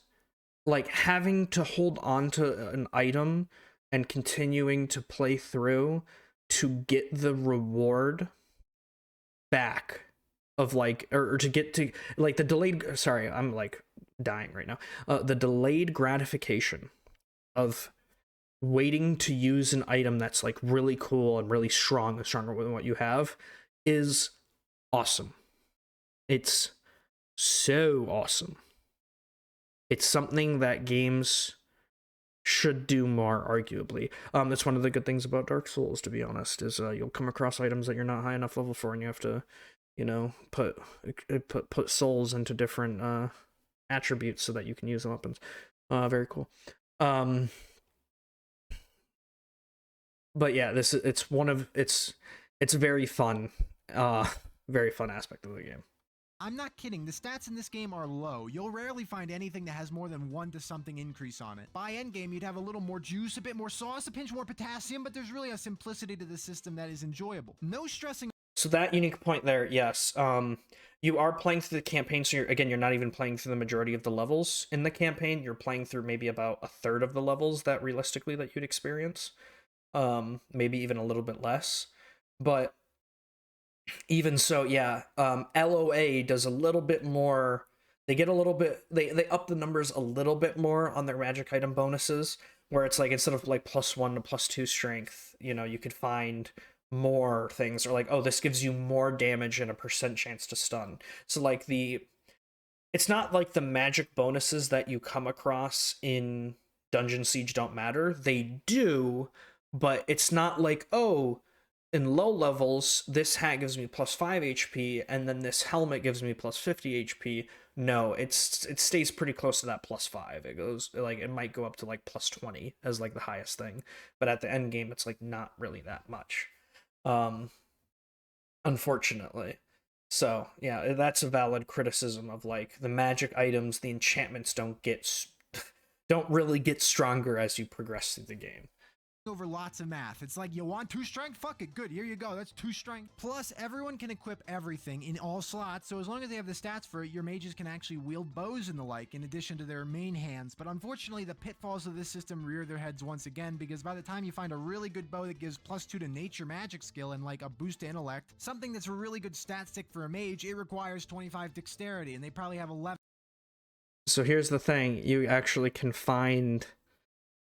Speaker 1: like having to hold on to an item and continuing to play through to get the reward back of like, or to get to like the delayed, sorry, I'm like dying right now, the delayed gratification of waiting to use an item that's like really cool and really strong and stronger than what you have is awesome. It's so awesome. It's something that games should do more, arguably. That's one of the good things about Dark Souls, to be honest, is you'll come across items that you're not high enough level for, and you have to, you know, put souls into different attributes so that you can use the weapons. Very cool. But yeah, it's very fun. Very fun aspect of the game.
Speaker 2: I'm not kidding, the stats in this game are low. You'll rarely find anything that has more than 1 to something increase on it. By endgame, you'd have a little more juice, a bit more sauce, a pinch more potassium, but there's really a simplicity to the system that is enjoyable. No stressing.
Speaker 1: So that unique point there, yes. You are playing through the campaign, so you're not even playing through the majority of the levels in the campaign. You're playing through maybe about a third of the levels that realistically that you'd experience. Maybe even a little bit less. But even so, yeah, LOA does a little bit more. They get a little bit. They up the numbers a little bit more on their magic item bonuses, where it's like instead of like +1 to +2 strength, you could find more things, or like, oh, this gives you more damage and a % chance to stun. So like it's not like the magic bonuses that you come across in Dungeon Siege don't matter. They do, but it's not like, oh, in low levels, this hat gives me +5 HP, and then this helmet gives me +50 HP. No, it stays pretty close to that +5. It goes like it might go up to like +20 as like the highest thing, but at the end game, it's like not really that much. Unfortunately. So yeah, that's a valid criticism of like the magic items, the enchantments don't really get stronger as you progress through the game.
Speaker 2: Over lots of math. It's like, you want 2 strength? Fuck it, good, here you go, that's 2 strength. Plus, everyone can equip everything in all slots, so as long as they have the stats for it, your mages can actually wield bows and the like, in addition to their main hands. But unfortunately, the pitfalls of this system rear their heads once again, because by the time you find a really good bow that gives +2 to nature magic skill and like a boost to intellect, something that's a really good stat stick for a mage, it requires 25 dexterity, and they probably have 11.
Speaker 1: So here's the thing, you actually can find...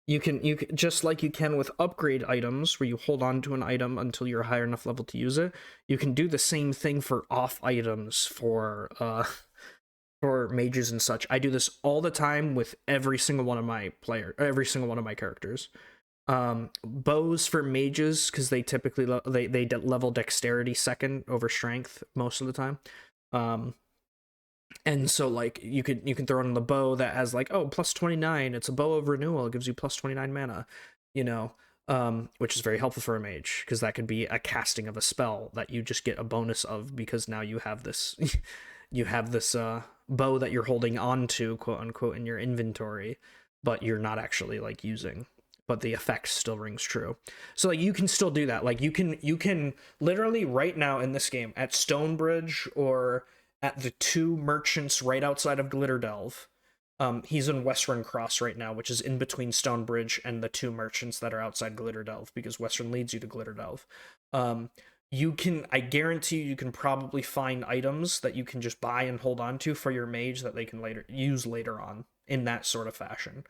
Speaker 1: You can just like you can with upgrade items, where you hold on to an item until you're a high enough level to use it. You can do the same thing for off items for mages and such. I do this all the time with every single one of my characters. Bows for mages, because they typically they level dexterity second over strength most of the time. And so like you can throw in the bow that has like, oh, +29, it's a bow of renewal, it gives you +29 mana, which is very helpful for a mage, because that could be a casting of a spell that you just get a bonus of, because now you have this bow that you're holding on to, quote unquote, in your inventory, but you're not actually like using, but the effect still rings true. So like you can still do that. Like you can literally right now in this game at Stonebridge or at the 2 merchants right outside of Glitterdelve. He's in Western Cross right now, which is in between Stonebridge and the 2 merchants that are outside Glitterdelve, because Western leads you to Glitterdelve. I guarantee you can probably find items that you can just buy and hold on to for your mage that they can use later on in that sort of fashion.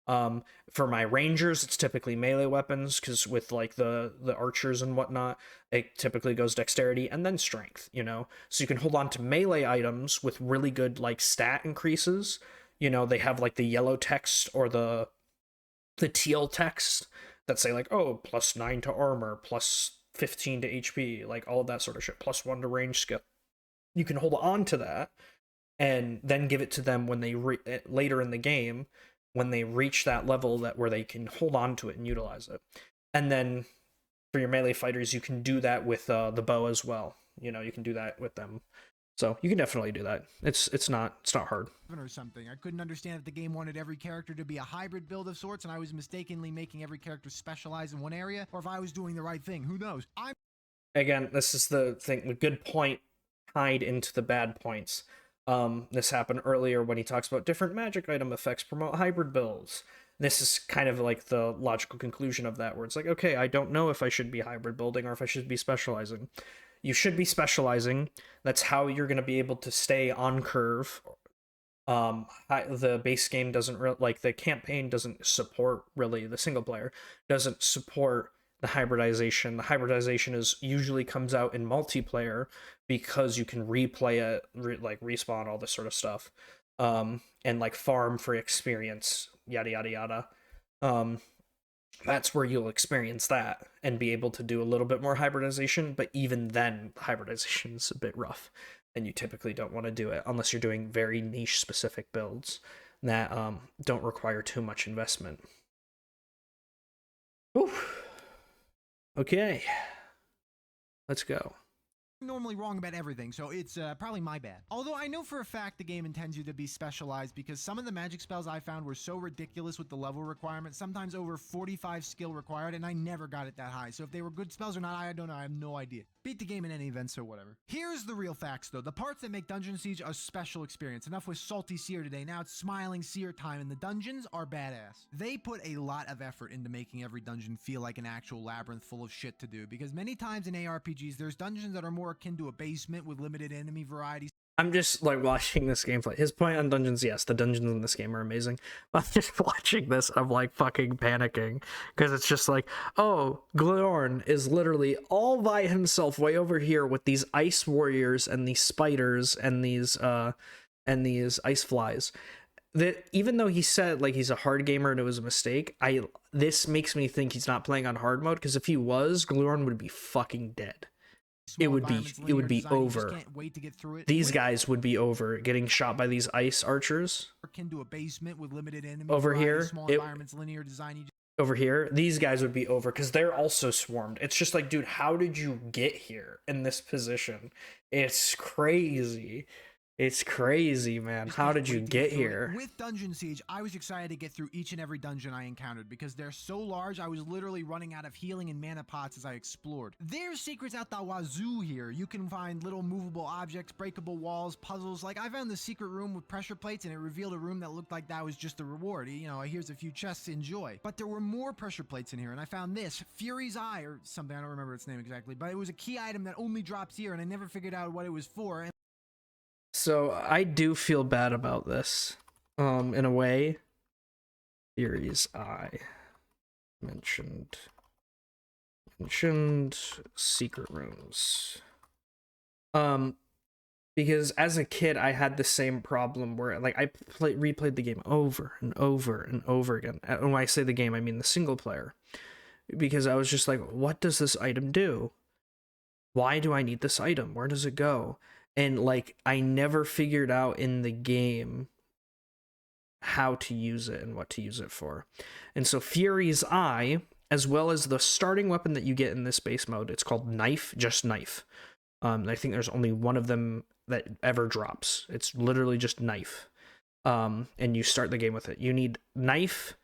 Speaker 1: For my rangers, it's typically melee weapons, because with like the archers and whatnot, it typically goes dexterity and then strength, so you can hold on to melee items with really good like stat increases. They have like the yellow text or the teal text that say like, oh, +9 to armor, +15 to HP, like all of that sort of shit, +1 to range skill. You can hold on to that and then give it to them when they later in the game, when they reach that level where they can hold on to it and utilize it. And then for your melee fighters, you can do that with the bow as well. You can do that with them. So you can definitely do that. It's not hard.
Speaker 2: Or something. I couldn't understand if the game wanted every character to be a hybrid build of sorts, and I was mistakenly making every character specialize in one area, or if I was doing the right thing. Who knows?
Speaker 1: Again, this is the thing. The good point tied into the bad points. This happened earlier when he talks about different magic item effects promote hybrid builds. This is kind of like the logical conclusion of that, where it's like, okay, I don't know if I should be hybrid building or if I should be specializing. You should be specializing. That's how you're going to be able to stay on curve. The base game doesn't like the campaign doesn't support really, the single player doesn't support the hybridization. The hybridization usually comes out in multiplayer, because you can replay it, respawn, all this sort of stuff, and like farm for experience, yada yada yada. That's where you'll experience that and be able to do a little bit more hybridization. But even then, hybridization is a bit rough, and you typically don't want to do it unless you're doing very niche specific builds that don't require too much investment. Whew. Okay, let's go.
Speaker 2: normally wrong about everything, so it's probably my bad. Although I know for a fact the game intends you to be specialized, because some of the magic spells I found were so ridiculous with the level requirement, sometimes over 45 skill required, and I never got it that high. So if they were good spells or not, I don't know. I have no idea. Beat the game in any event, so whatever. Here's the real facts though. The parts that make Dungeon Siege a special experience. Enough with salty Seer today. Now it's smiling Seer time, and the dungeons are badass. They put a lot of effort into making every dungeon feel like an actual labyrinth full of shit to do, because many times in ARPGs there's dungeons that are more akin to a basement with limited enemy variety.
Speaker 1: I'm just like watching this gameplay. His point on dungeons, yes, the dungeons in this game are amazing. But I'm just watching this, I'm like fucking panicking, because it's just like, oh, Glorn is literally all by himself way over here with these ice warriors and these spiders and these ice flies. That even though he said like he's a hard gamer and it was a mistake, this makes me think he's not playing on hard mode, because if he was, Glorn would be fucking dead. It would be over. These guys would be over getting shot by these ice archers. Over here, over here, these guys would be over because they're also swarmed. It's just like, dude, how did you get here in this position? It's crazy. It's crazy, man. How did you get here?
Speaker 2: With Dungeon Siege, I was excited to get through each and every dungeon I encountered, because they're so large, I was literally running out of healing and mana pots as I explored. There's secrets out the wazoo here. You can find little movable objects, breakable walls, puzzles. Like, I found the secret room with pressure plates, and it revealed a room that looked like that was just a reward. You know, here's a few chests, enjoy. But there were more pressure plates in here, and I found this, Fury's Eye, or something, I don't remember its name exactly, but it was a key item that only drops here, and I never figured out what it was for.
Speaker 1: So I do feel bad about this, in a way. Fury's Eye. Mentioned secret rooms. Because as a kid, I had the same problem where, like, I replayed the game over and over and over again. And when I say the game, I mean the single player. Because I was just like, what does this item do? Why do I need this item? Where does it go? And, like, I never figured out in the game how to use it and what to use it for. And so Fury's Eye, as well as the starting weapon that you get in this base mode, it's called Knife, just Knife. I think there's only one of them that ever drops. It's literally just Knife. And you start the game with it. You need Knife,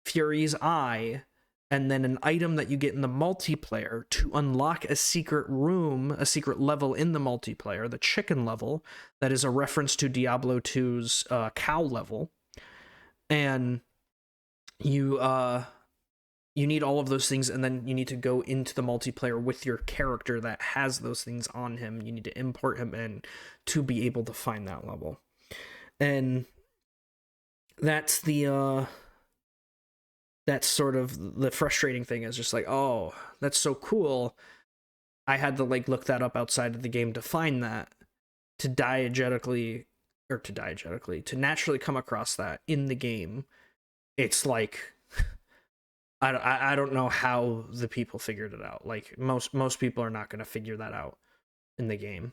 Speaker 1: Fury's Eye, and then an item that you get in the multiplayer to unlock a secret room, a secret level in the multiplayer, the chicken level, that is a reference to Diablo 2's cow level. And you need all of those things, and then you need to go into the multiplayer with your character that has those things on him. You need to import him in to be able to find that level. And that's that's sort of the frustrating thing, is just like, oh, that's so cool. I had to like look that up outside of the game to find that, to naturally come across that in the game. It's like, I don't know how the people figured it out. Like, most people are not going to figure that out in the game.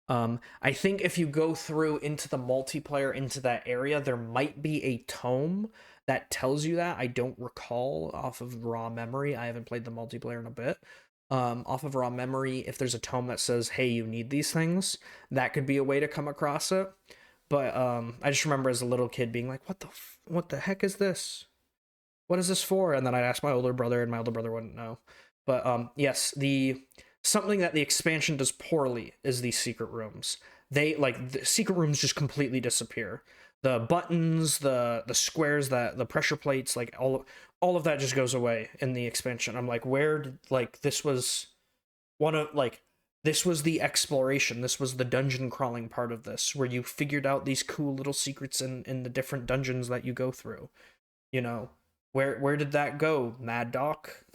Speaker 1: I think if you go through into the multiplayer, into that area, there might be a tome that tells you that. I don't recall off of raw memory. I haven't played the multiplayer in a bit. Off of raw memory, if there's a tome that says, hey, you need these things, that could be a way to come across it. But I just remember as a little kid being like, what the heck is this? What is this for? And then I'd ask my older brother, and my older brother wouldn't know. But yes, something that the expansion does poorly is these secret rooms. The secret rooms just completely disappear. The buttons, the squares, the pressure plates, like all of that just goes away in the expansion. I'm like, where did, like, this was the exploration. This was the dungeon crawling part of this, where you figured out these cool little secrets in the different dungeons that you go through. You know, where did that go, Mad Doc?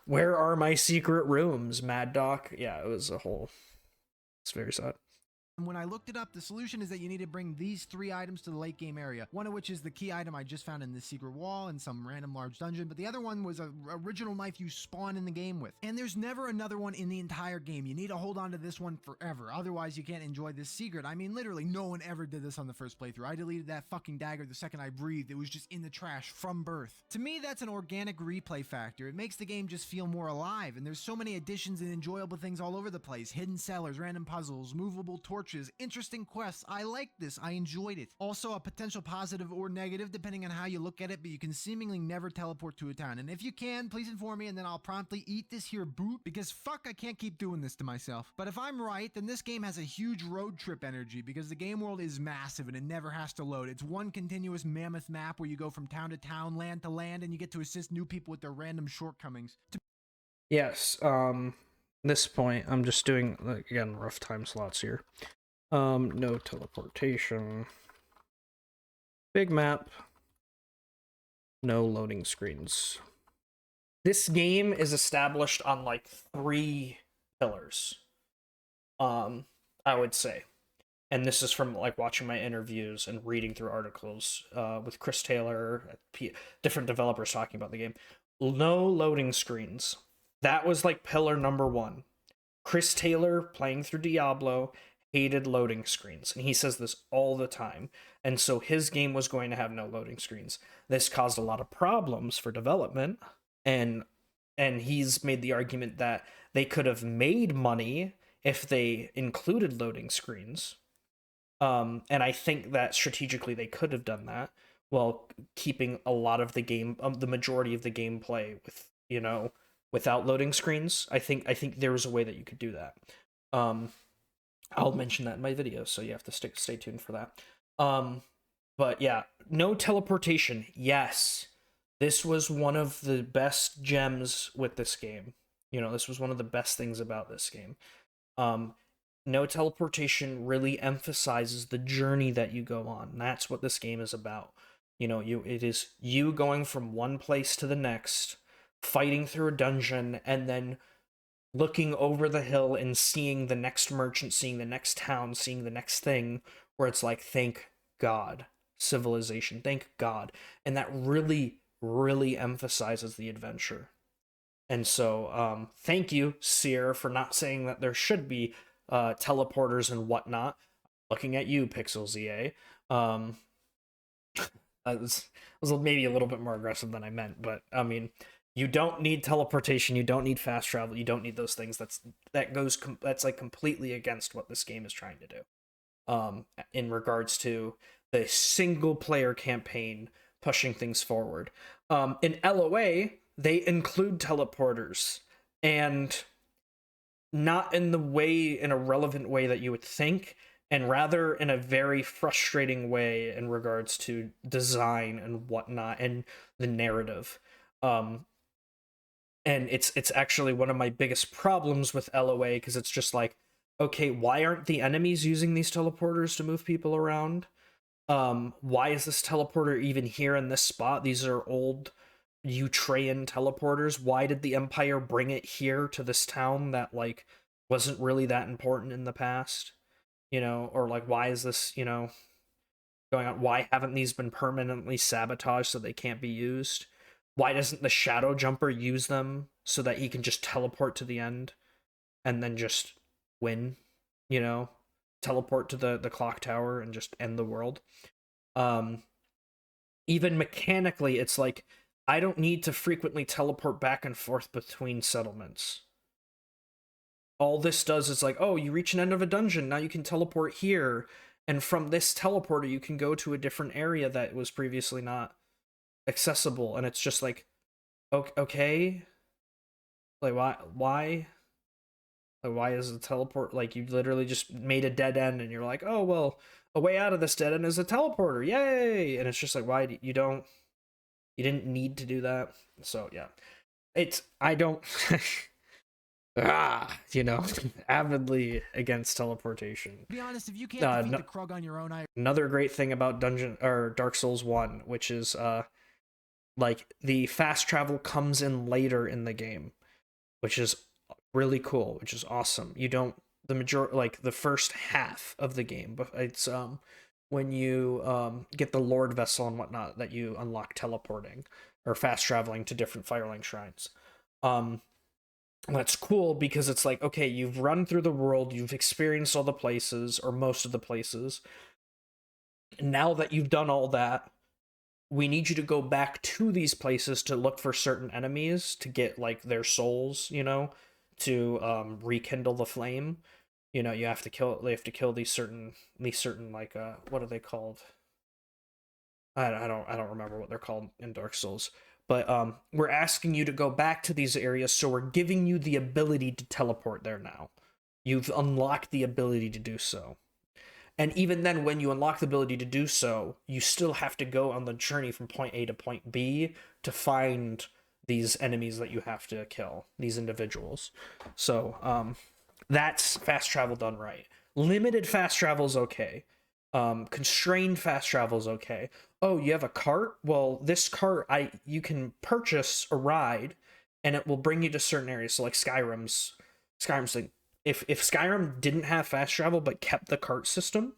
Speaker 1: Where are my secret rooms, Mad Doc? Yeah, it's very sad.
Speaker 2: And when I looked it up, the solution is that you need to bring these 3 items to the late game area. One of which is the key item I just found in this secret wall in some random large dungeon, but the other one was an original knife you spawn in the game with. And there's never another one in the entire game. You need to hold on to this one forever. Otherwise, you can't enjoy this secret. I mean, literally, no one ever did this on the first playthrough. I deleted that fucking dagger the second I breathed. It was just in the trash from birth. To me, that's an organic replay factor. It makes the game just feel more alive, and there's so many additions and enjoyable things all over the place. Hidden cellars, random puzzles, movable torches, interesting quests. I like this. I enjoyed it. Also, a potential positive or negative depending on how you look at it, but you can seemingly never teleport to a town. And if you can, please inform me and then I'll promptly eat this here boot, because fuck, I can't keep doing this to myself. But if I'm right, then this game has a huge road trip energy because the game world is massive and it never has to load. It's one continuous mammoth map where you go from town to town, land to land, and you get to assist new people with their random shortcomings.
Speaker 1: Yes, this point, I'm just doing, like, again, rough time slots here. No teleportation. Big map. No loading screens. This game is established on, like, 3 pillars, I would say. And this is from, like, watching my interviews and reading through articles with Chris Taylor, different developers talking about the game. No loading screens. That was, like, pillar number 1. Chris Taylor, playing through Diablo, hated loading screens, and he says this all the time. And so his game was going to have no loading screens. This caused a lot of problems for development, and he's made the argument that they could have made money if they included loading screens. And I think that strategically they could have done that while keeping a lot of the game, the majority of the gameplay with, you know, without loading screens. I think there was a way that you could do that. I'll mention that in my video, so you have to stay tuned for that. But yeah, no teleportation. Yes, this was one of the best gems with this game. You know, this was one of the best things about this game. No teleportation really emphasizes the journey that you go on. That's what this game is about. You know, it is you going from one place to the next, fighting through a dungeon, and then looking over the hill and seeing the next merchant, seeing the next town, seeing the next thing, where it's like, thank God, civilization, thank God. And that really, really emphasizes the adventure. And so, thank you, Seer, for not saying that there should be teleporters and whatnot. Looking at you, Pixel ZA. That was maybe a little bit more aggressive than I meant, but I mean, you don't need teleportation, you don't need fast travel, you don't need those things. That's like completely against what this game is trying to do. In regards to the single player campaign pushing things forward. In LOA, they include teleporters, and not in a relevant way that you would think, and rather in a very frustrating way in regards to design and whatnot and the narrative. And it's actually one of my biggest problems with LOA, because it's just like, okay, why aren't the enemies using these teleporters to move people around? Why is this teleporter even here in this spot? These are old Utrean teleporters. Why did the Empire bring it here to this town that, like, wasn't really that important in the past? You know, or like, why is this, you know, going on? Why haven't these been permanently sabotaged so they can't be used? Why doesn't the Shadow Jumper use them so that he can just teleport to the end and then just win, you know? Teleport to the clock tower and just end the world. Even mechanically, it's like, I don't need to frequently teleport back and forth between settlements. All this does is like, oh, you reach an end of a dungeon, now you can teleport here, and from this teleporter you can go to a different area that was previously not accessible. And it's just like, okay, like, why is a teleport, like, you literally just made a dead end and you're like, oh, well, a way out of this dead end is a teleporter, yay! And it's just like, why you didn't need to do that. So yeah, I don't you know, avidly against teleportation.
Speaker 2: To be honest, if you can't defeat the Krug on your own,
Speaker 1: another great thing about Dark Souls 1, which is like, the fast travel comes in later in the game, which is really cool, which is awesome. You don't like the first half of the game. But it's when you get the Lord vessel and whatnot that you unlock teleporting or fast traveling to different Firelink shrines. That's cool because it's like, okay, you've run through the world, you've experienced all the places or most of the places. Now that you've done all that, we need you to go back to these places to look for certain enemies to get like their souls, to rekindle the flame. You have to kill these certain like what are they called? I don't remember what they're called in Dark Souls. But we're asking you to go back to these areas, so we're giving you the ability to teleport there now. You've unlocked the ability to do so. And even then, when you unlock the ability to do so, you still have to go on the journey from point A to point B to find these enemies that you have to kill, these individuals. So that's fast travel done right. Limited fast travel is okay. Constrained fast travel is okay. Oh, you have a cart? Well, this cart, you can purchase a ride, and it will bring you to certain areas. So like Skyrim's thing. If Skyrim didn't have fast travel but kept the cart system,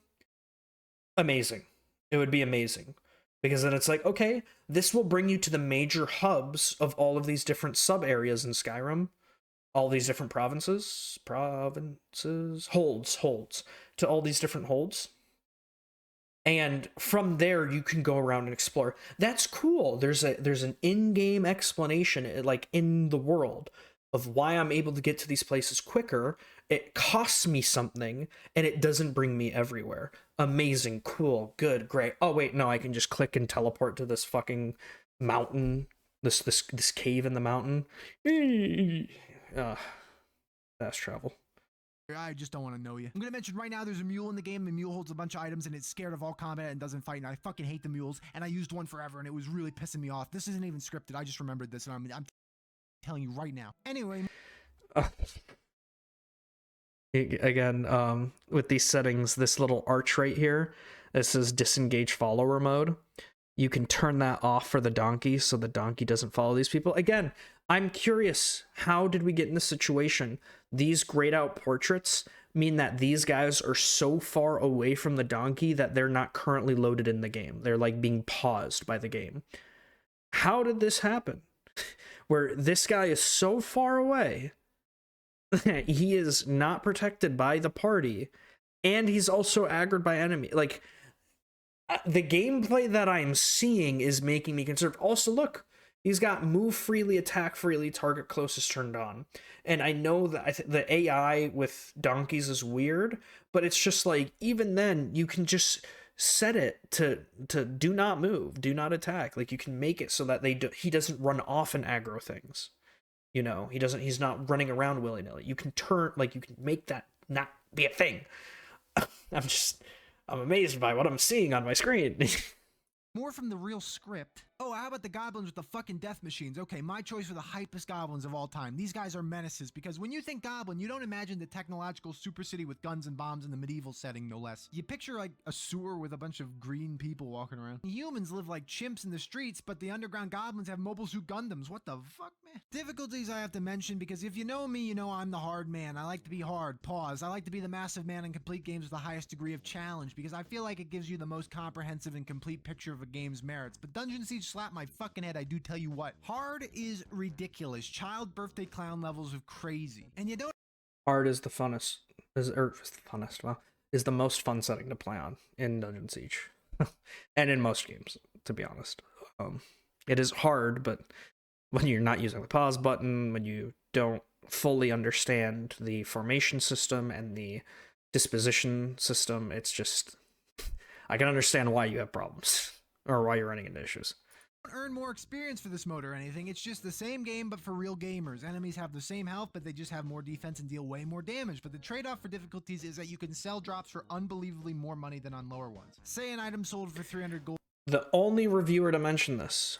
Speaker 1: amazing. It would be amazing. Because then it's like, okay, this will bring you to the major hubs of all of these different sub areas in Skyrim, all these different holds, to all these different holds. And from there you can go around and explore. That's cool. There's an in-game explanation, like in the world, of why I'm able to get to these places quicker. It costs me something, and it doesn't bring me everywhere. Amazing, cool, good, great. Oh wait, no, I can just click and teleport to this fucking mountain, this cave in the mountain. Fast travel.
Speaker 2: I just don't want to know you. I'm gonna mention right now there's a mule in the game. The mule holds a bunch of items and it's scared of all combat and doesn't fight. And I fucking hate the mules. And I used one forever and it was really pissing me off. This isn't even scripted. I just remembered this and I'm telling you right now. Anyway.
Speaker 1: Again, with these settings, this little arch right here, this is disengage follower mode. You can turn that off for the donkey so the donkey doesn't follow these people. Again, I'm curious, how did we get in this situation? These grayed out portraits mean that these guys are so far away from the donkey that they're not currently loaded in the game. They're like being paused by the game. How did this happen? Where this guy is so far away that he is not protected by the party, and he's also aggroed by enemy. Like, the gameplay that I'm seeing is making me concerned. Also, look, he's got move freely, attack freely, target closest turned on. And I know that the AI with donkeys is weird, but it's just like, even then, you can just set it to do not move, do not attack. Like, you can make it so that he doesn't run off and aggro things. He's not running around willy-nilly. You can make that not be a thing. I'm amazed by what I'm seeing on my screen.
Speaker 2: More from the real script. Oh, how about the goblins with the fucking death machines? Okay, my choice for the hypest goblins of all time. These guys are menaces, because when you think goblin, you don't imagine the technological super city with guns and bombs in the medieval setting, no less. You picture like a sewer with a bunch of green people walking around. Humans live like chimps in the streets, but the underground goblins have mobile suit Gundams. What the fuck, man? Difficulties I have to mention, because if you know me, you know I'm the hard man. I like to be hard. Pause. I like to be the massive man and complete games with the highest degree of challenge, because I feel like it gives you the most comprehensive and complete picture of a game's merits. But Dungeon Siege slapped my fucking head, I do tell you what. Hard is ridiculous. Child birthday clown levels of crazy. And you don't...
Speaker 1: Hard is the funnest, is the most fun setting to play on in Dungeon Siege. And in most games, to be honest. It is hard, but when you're not using the pause button, when you don't fully understand the formation system and the disposition system, it's just... I can understand why you have problems. Or why you're running into issues.
Speaker 2: Earn more experience for this mode or anything. It's just the same game, but for real gamers. Enemies have the same health, but they just have more defense and deal way more damage. But the trade-off for difficulties is that you can sell drops for unbelievably more money than on lower ones. Say an item sold for 300 gold.
Speaker 1: The only reviewer to mention this.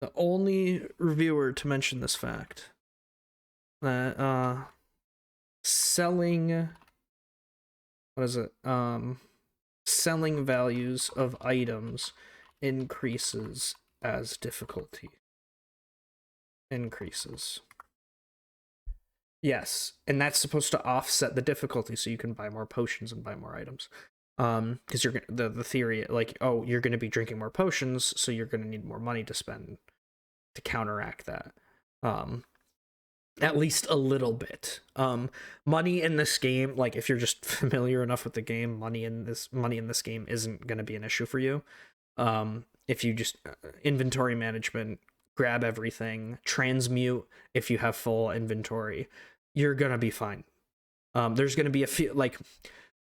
Speaker 1: The only reviewer to mention this fact. That, selling... What is it? Selling values of items increases as difficulty increases. Yes, and that's supposed to offset the difficulty so you can buy more potions and buy more items. Because the theory, like, oh, you're going to be drinking more potions, so you're going to need more money to spend to counteract that. Um, at least a little bit. Money in this game, like if you're just familiar enough with the game, money in this game isn't going to be an issue for you. If you just inventory management, grab everything, transmute if you have full inventory, you're gonna be fine. There's gonna be a few, like,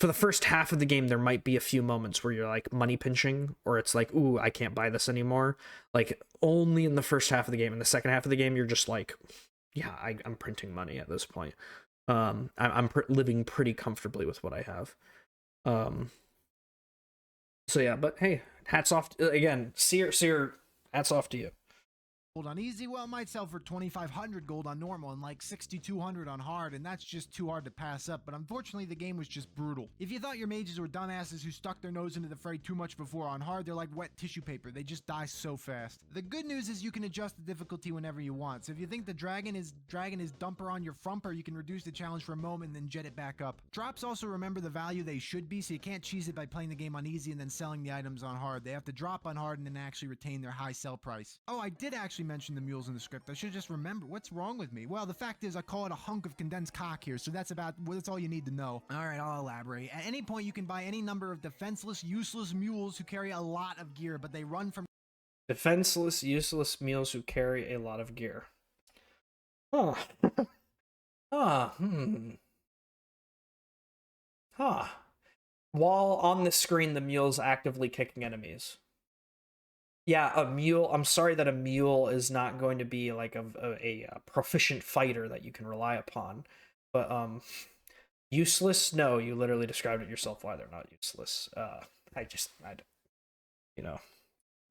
Speaker 1: for the first half of the game, there might be a few moments where you're like money pinching, or it's like, ooh, I can't buy this anymore. Like, only in the first half of the game. In the second half of the game, you're just like, yeah, I'm printing money at this point. I'm living pretty comfortably with what I have. So yeah, but hey, hats off again, Seer, hats off to you.
Speaker 2: Gold on easy, well, it might sell for 2,500 gold on normal and like 6,200 on hard, and that's just too hard to pass up. But unfortunately, the game was just brutal. If you thought your mages were dumbasses who stuck their nose into the fray too much before, on hard, they're like wet tissue paper. They just die so fast. The good news is you can adjust the difficulty whenever you want. So if you think the dragon is dumper on your frumper, you can reduce the challenge for a moment and then jet it back up. Drops also remember the value they should be, so you can't cheese it by playing the game on easy and then selling the items on hard. They have to drop on hard and then actually retain their high sell price. Oh, I did actually mention the mules in the script. I should just remember. What's wrong with me? Well, the fact is I call it a hunk of condensed cock here, so that's all you need to know. Alright, I'll elaborate. At any point, you can buy any number of defenseless, useless mules who carry a lot of gear, but they run from
Speaker 1: Defenseless, useless mules who carry a lot of gear. Huh. Huh. While on the screen, the mule's actively kicking enemies. Yeah, a mule. I'm sorry that a mule is not going to be like a proficient fighter that you can rely upon. But useless? No, you literally described it yourself why they're not useless. You know.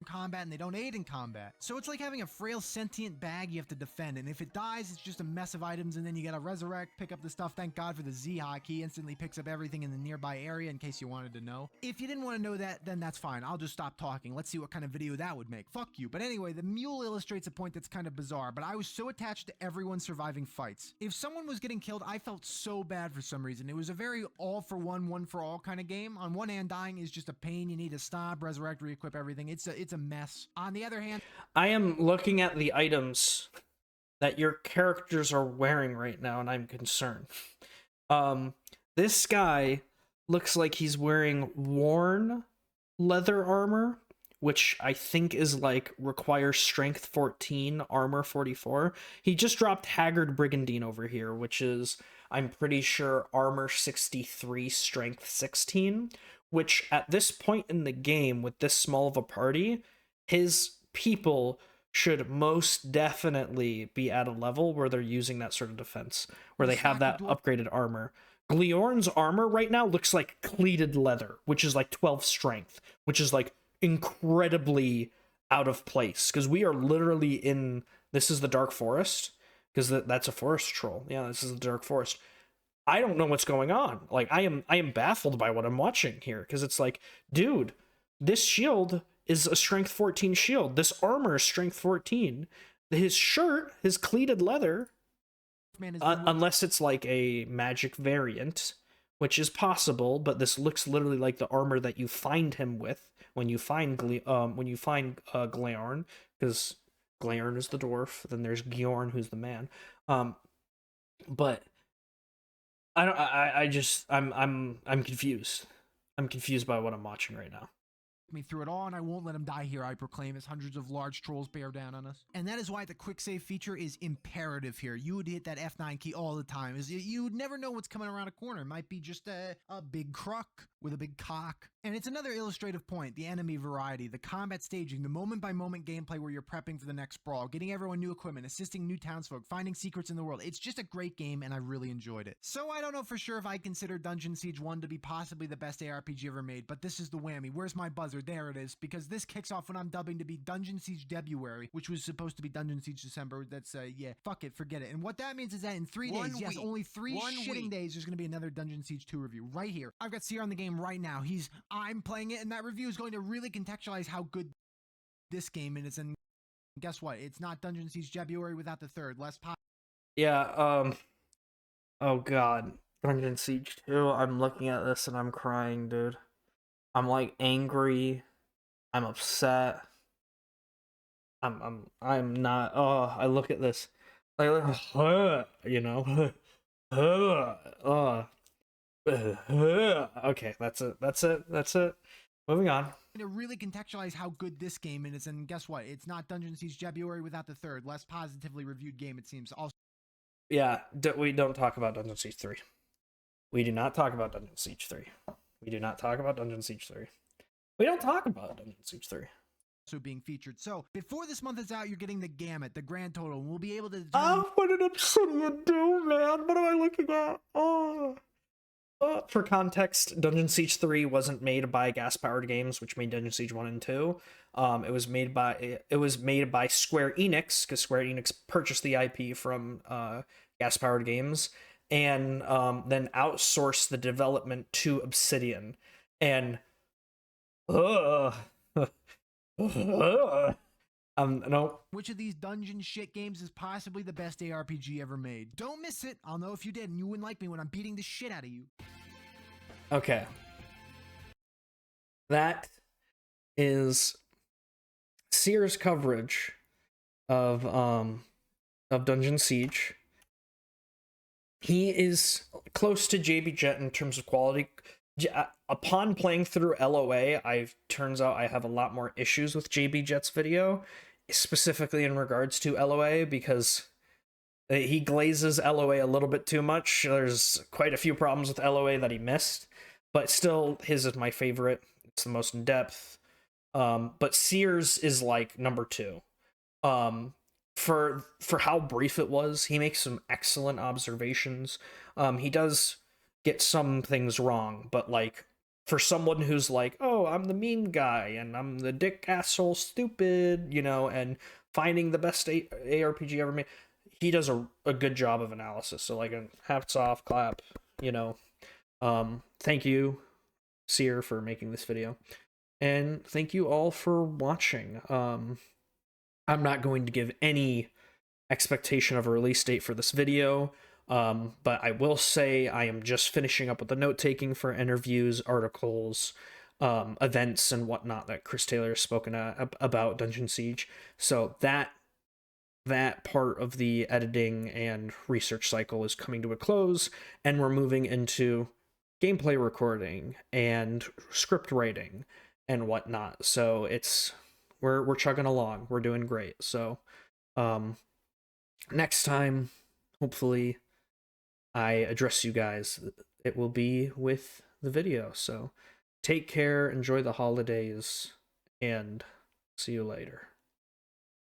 Speaker 2: combat and they don't aid in combat. So it's like having a frail sentient bag you have to defend, and if it dies, it's just a mess of items, and then you gotta resurrect, pick up the stuff. Thank God for the Z hotkey, instantly picks up everything in the nearby area in case you wanted to know. If you didn't want to know that, then that's fine. I'll just stop talking. Let's see what kind of video that would make. Fuck you. But anyway, the mule illustrates a point that's kind of bizarre, but I was so attached to everyone surviving fights. If someone was getting killed, I felt so bad for some reason. It was a very all for one for all kind of game. On one hand, dying is just a pain. You need to stop, resurrect, re-equip everything. It's a mess. On the other hand,
Speaker 1: I am looking at the items that your characters are wearing right now, and I'm concerned. This guy looks like he's wearing worn leather armor, which I think is like requires strength 14, armor 44. He just dropped Haggard Brigandine over here, which is, I'm pretty sure, armor 63, strength 16, which at this point in the game, with this small of a party, his people should most definitely be at a level where they're using that sort of defense, where they have that upgraded armor. Gleorn's armor right now looks like cleated leather, which is like 12 strength, which is like incredibly out of place, because we are literally in, this is the Dark Forest, because that's a forest troll. Yeah, this is the Dark Forest. I don't know what's going on. Like, I am baffled by what I'm watching here, because it's like, dude, this shield is a strength 14 shield. This armor is strength 14. His shirt, his cleated leather, unless it's like a magic variant, which is possible, but this looks literally like the armor that you find him with when you find Gleorn, because Gleorn is the dwarf. Then there's Gyorn, who's the man. But I'm confused. I'm confused by what I'm watching right now.
Speaker 2: Me through it all, and I won't let him die here, I proclaim, as hundreds of large trolls bear down on us. And that is why the quick save feature is imperative here. You would hit that F9 key all the time. You would never know what's coming around a corner. It might be just a big croc with a big cock. And it's another illustrative point, the enemy variety, the combat staging, the moment-by-moment gameplay where you're prepping for the next brawl, getting everyone new equipment, assisting new townsfolk, finding secrets in the world. It's just a great game, and I really enjoyed it. So I don't know for sure if I consider Dungeon Siege 1 to be possibly the best ARPG ever made, but this is the whammy. Where's my buzzer? There it is, because this kicks off when I'm dubbing to be Dungeon Siege February, which was supposed to be Dungeon Siege December. That's, yeah, fuck it, forget it. And what that means is that in 3 days, yes, only 3 shitting days, there's gonna be another Dungeon Siege 2 review right here. I've got Seer on the game right now. I'm playing it, and that review is going to really contextualize how good this game is. And guess what? It's not Dungeon Siege February without the third. Less pop.
Speaker 1: Yeah, Oh god. Dungeon Siege 2. I'm looking at this and I'm crying, dude. I'm like angry. I'm upset. I'm not. Oh, I look at this. Like, you know. Okay, that's it. That's it. That's it. Moving on.
Speaker 2: To really contextualize how good this game is, and guess what? It's not Dungeon Siege February without the third, less positively reviewed game, it seems. Also,
Speaker 1: Yeah, we don't talk about Dungeon Siege 3. We do not talk about Dungeon Siege 3. We do not talk about Dungeon Siege 3. We don't talk about Dungeon Siege 3.
Speaker 2: being featured. So before this month is out, you're getting the gamut, the grand total, and we'll be able to determine.
Speaker 1: Oh, what an obsidian do, man. What am I looking at? Oh. For context, Dungeon Siege 3 wasn't made by Gas Powered Games, which made Dungeon Siege 1 and 2. It was made by Square Enix, because Square Enix purchased the IP from Gas Powered Games, and then outsourced the development to Obsidian. And no.
Speaker 2: Which of these dungeon shit games is possibly the best ARPG ever made? Don't miss it. I'll know if you did, and you wouldn't like me when I'm beating the shit out of you.
Speaker 1: Okay. That is Seer's coverage of Dungeon Siege. He is close to JB Jet in terms of quality. Upon playing through LOA, turns out I have a lot more issues with JB Jet's video, specifically in regards to LOA, because he glazes LOA a little bit too much. There's quite a few problems with LOA that he missed, but still, his is my favorite. It's the most in depth. But Seer's is like number 2. For how brief it was, he makes some excellent observations. He does get some things wrong, but like for someone who's like, oh, I'm the mean guy and I'm the dick asshole stupid, you know, and finding the best ARPG ever made, he does a good job of analysis. So like, hats off, clap, you know. Thank you, Seer, for making this video, and thank you all for watching. I'm not going to give any expectation of a release date for this video, but I will say I am just finishing up with the note-taking for interviews, articles, events, and whatnot that Chris Taylor has spoken about Dungeon Siege. So that part of the editing and research cycle is coming to a close, and we're moving into gameplay recording and script writing and whatnot. So we're chugging along. We're doing great. So next time, hopefully, I address you guys, it will be with the video. So take care, enjoy the holidays, and see you later.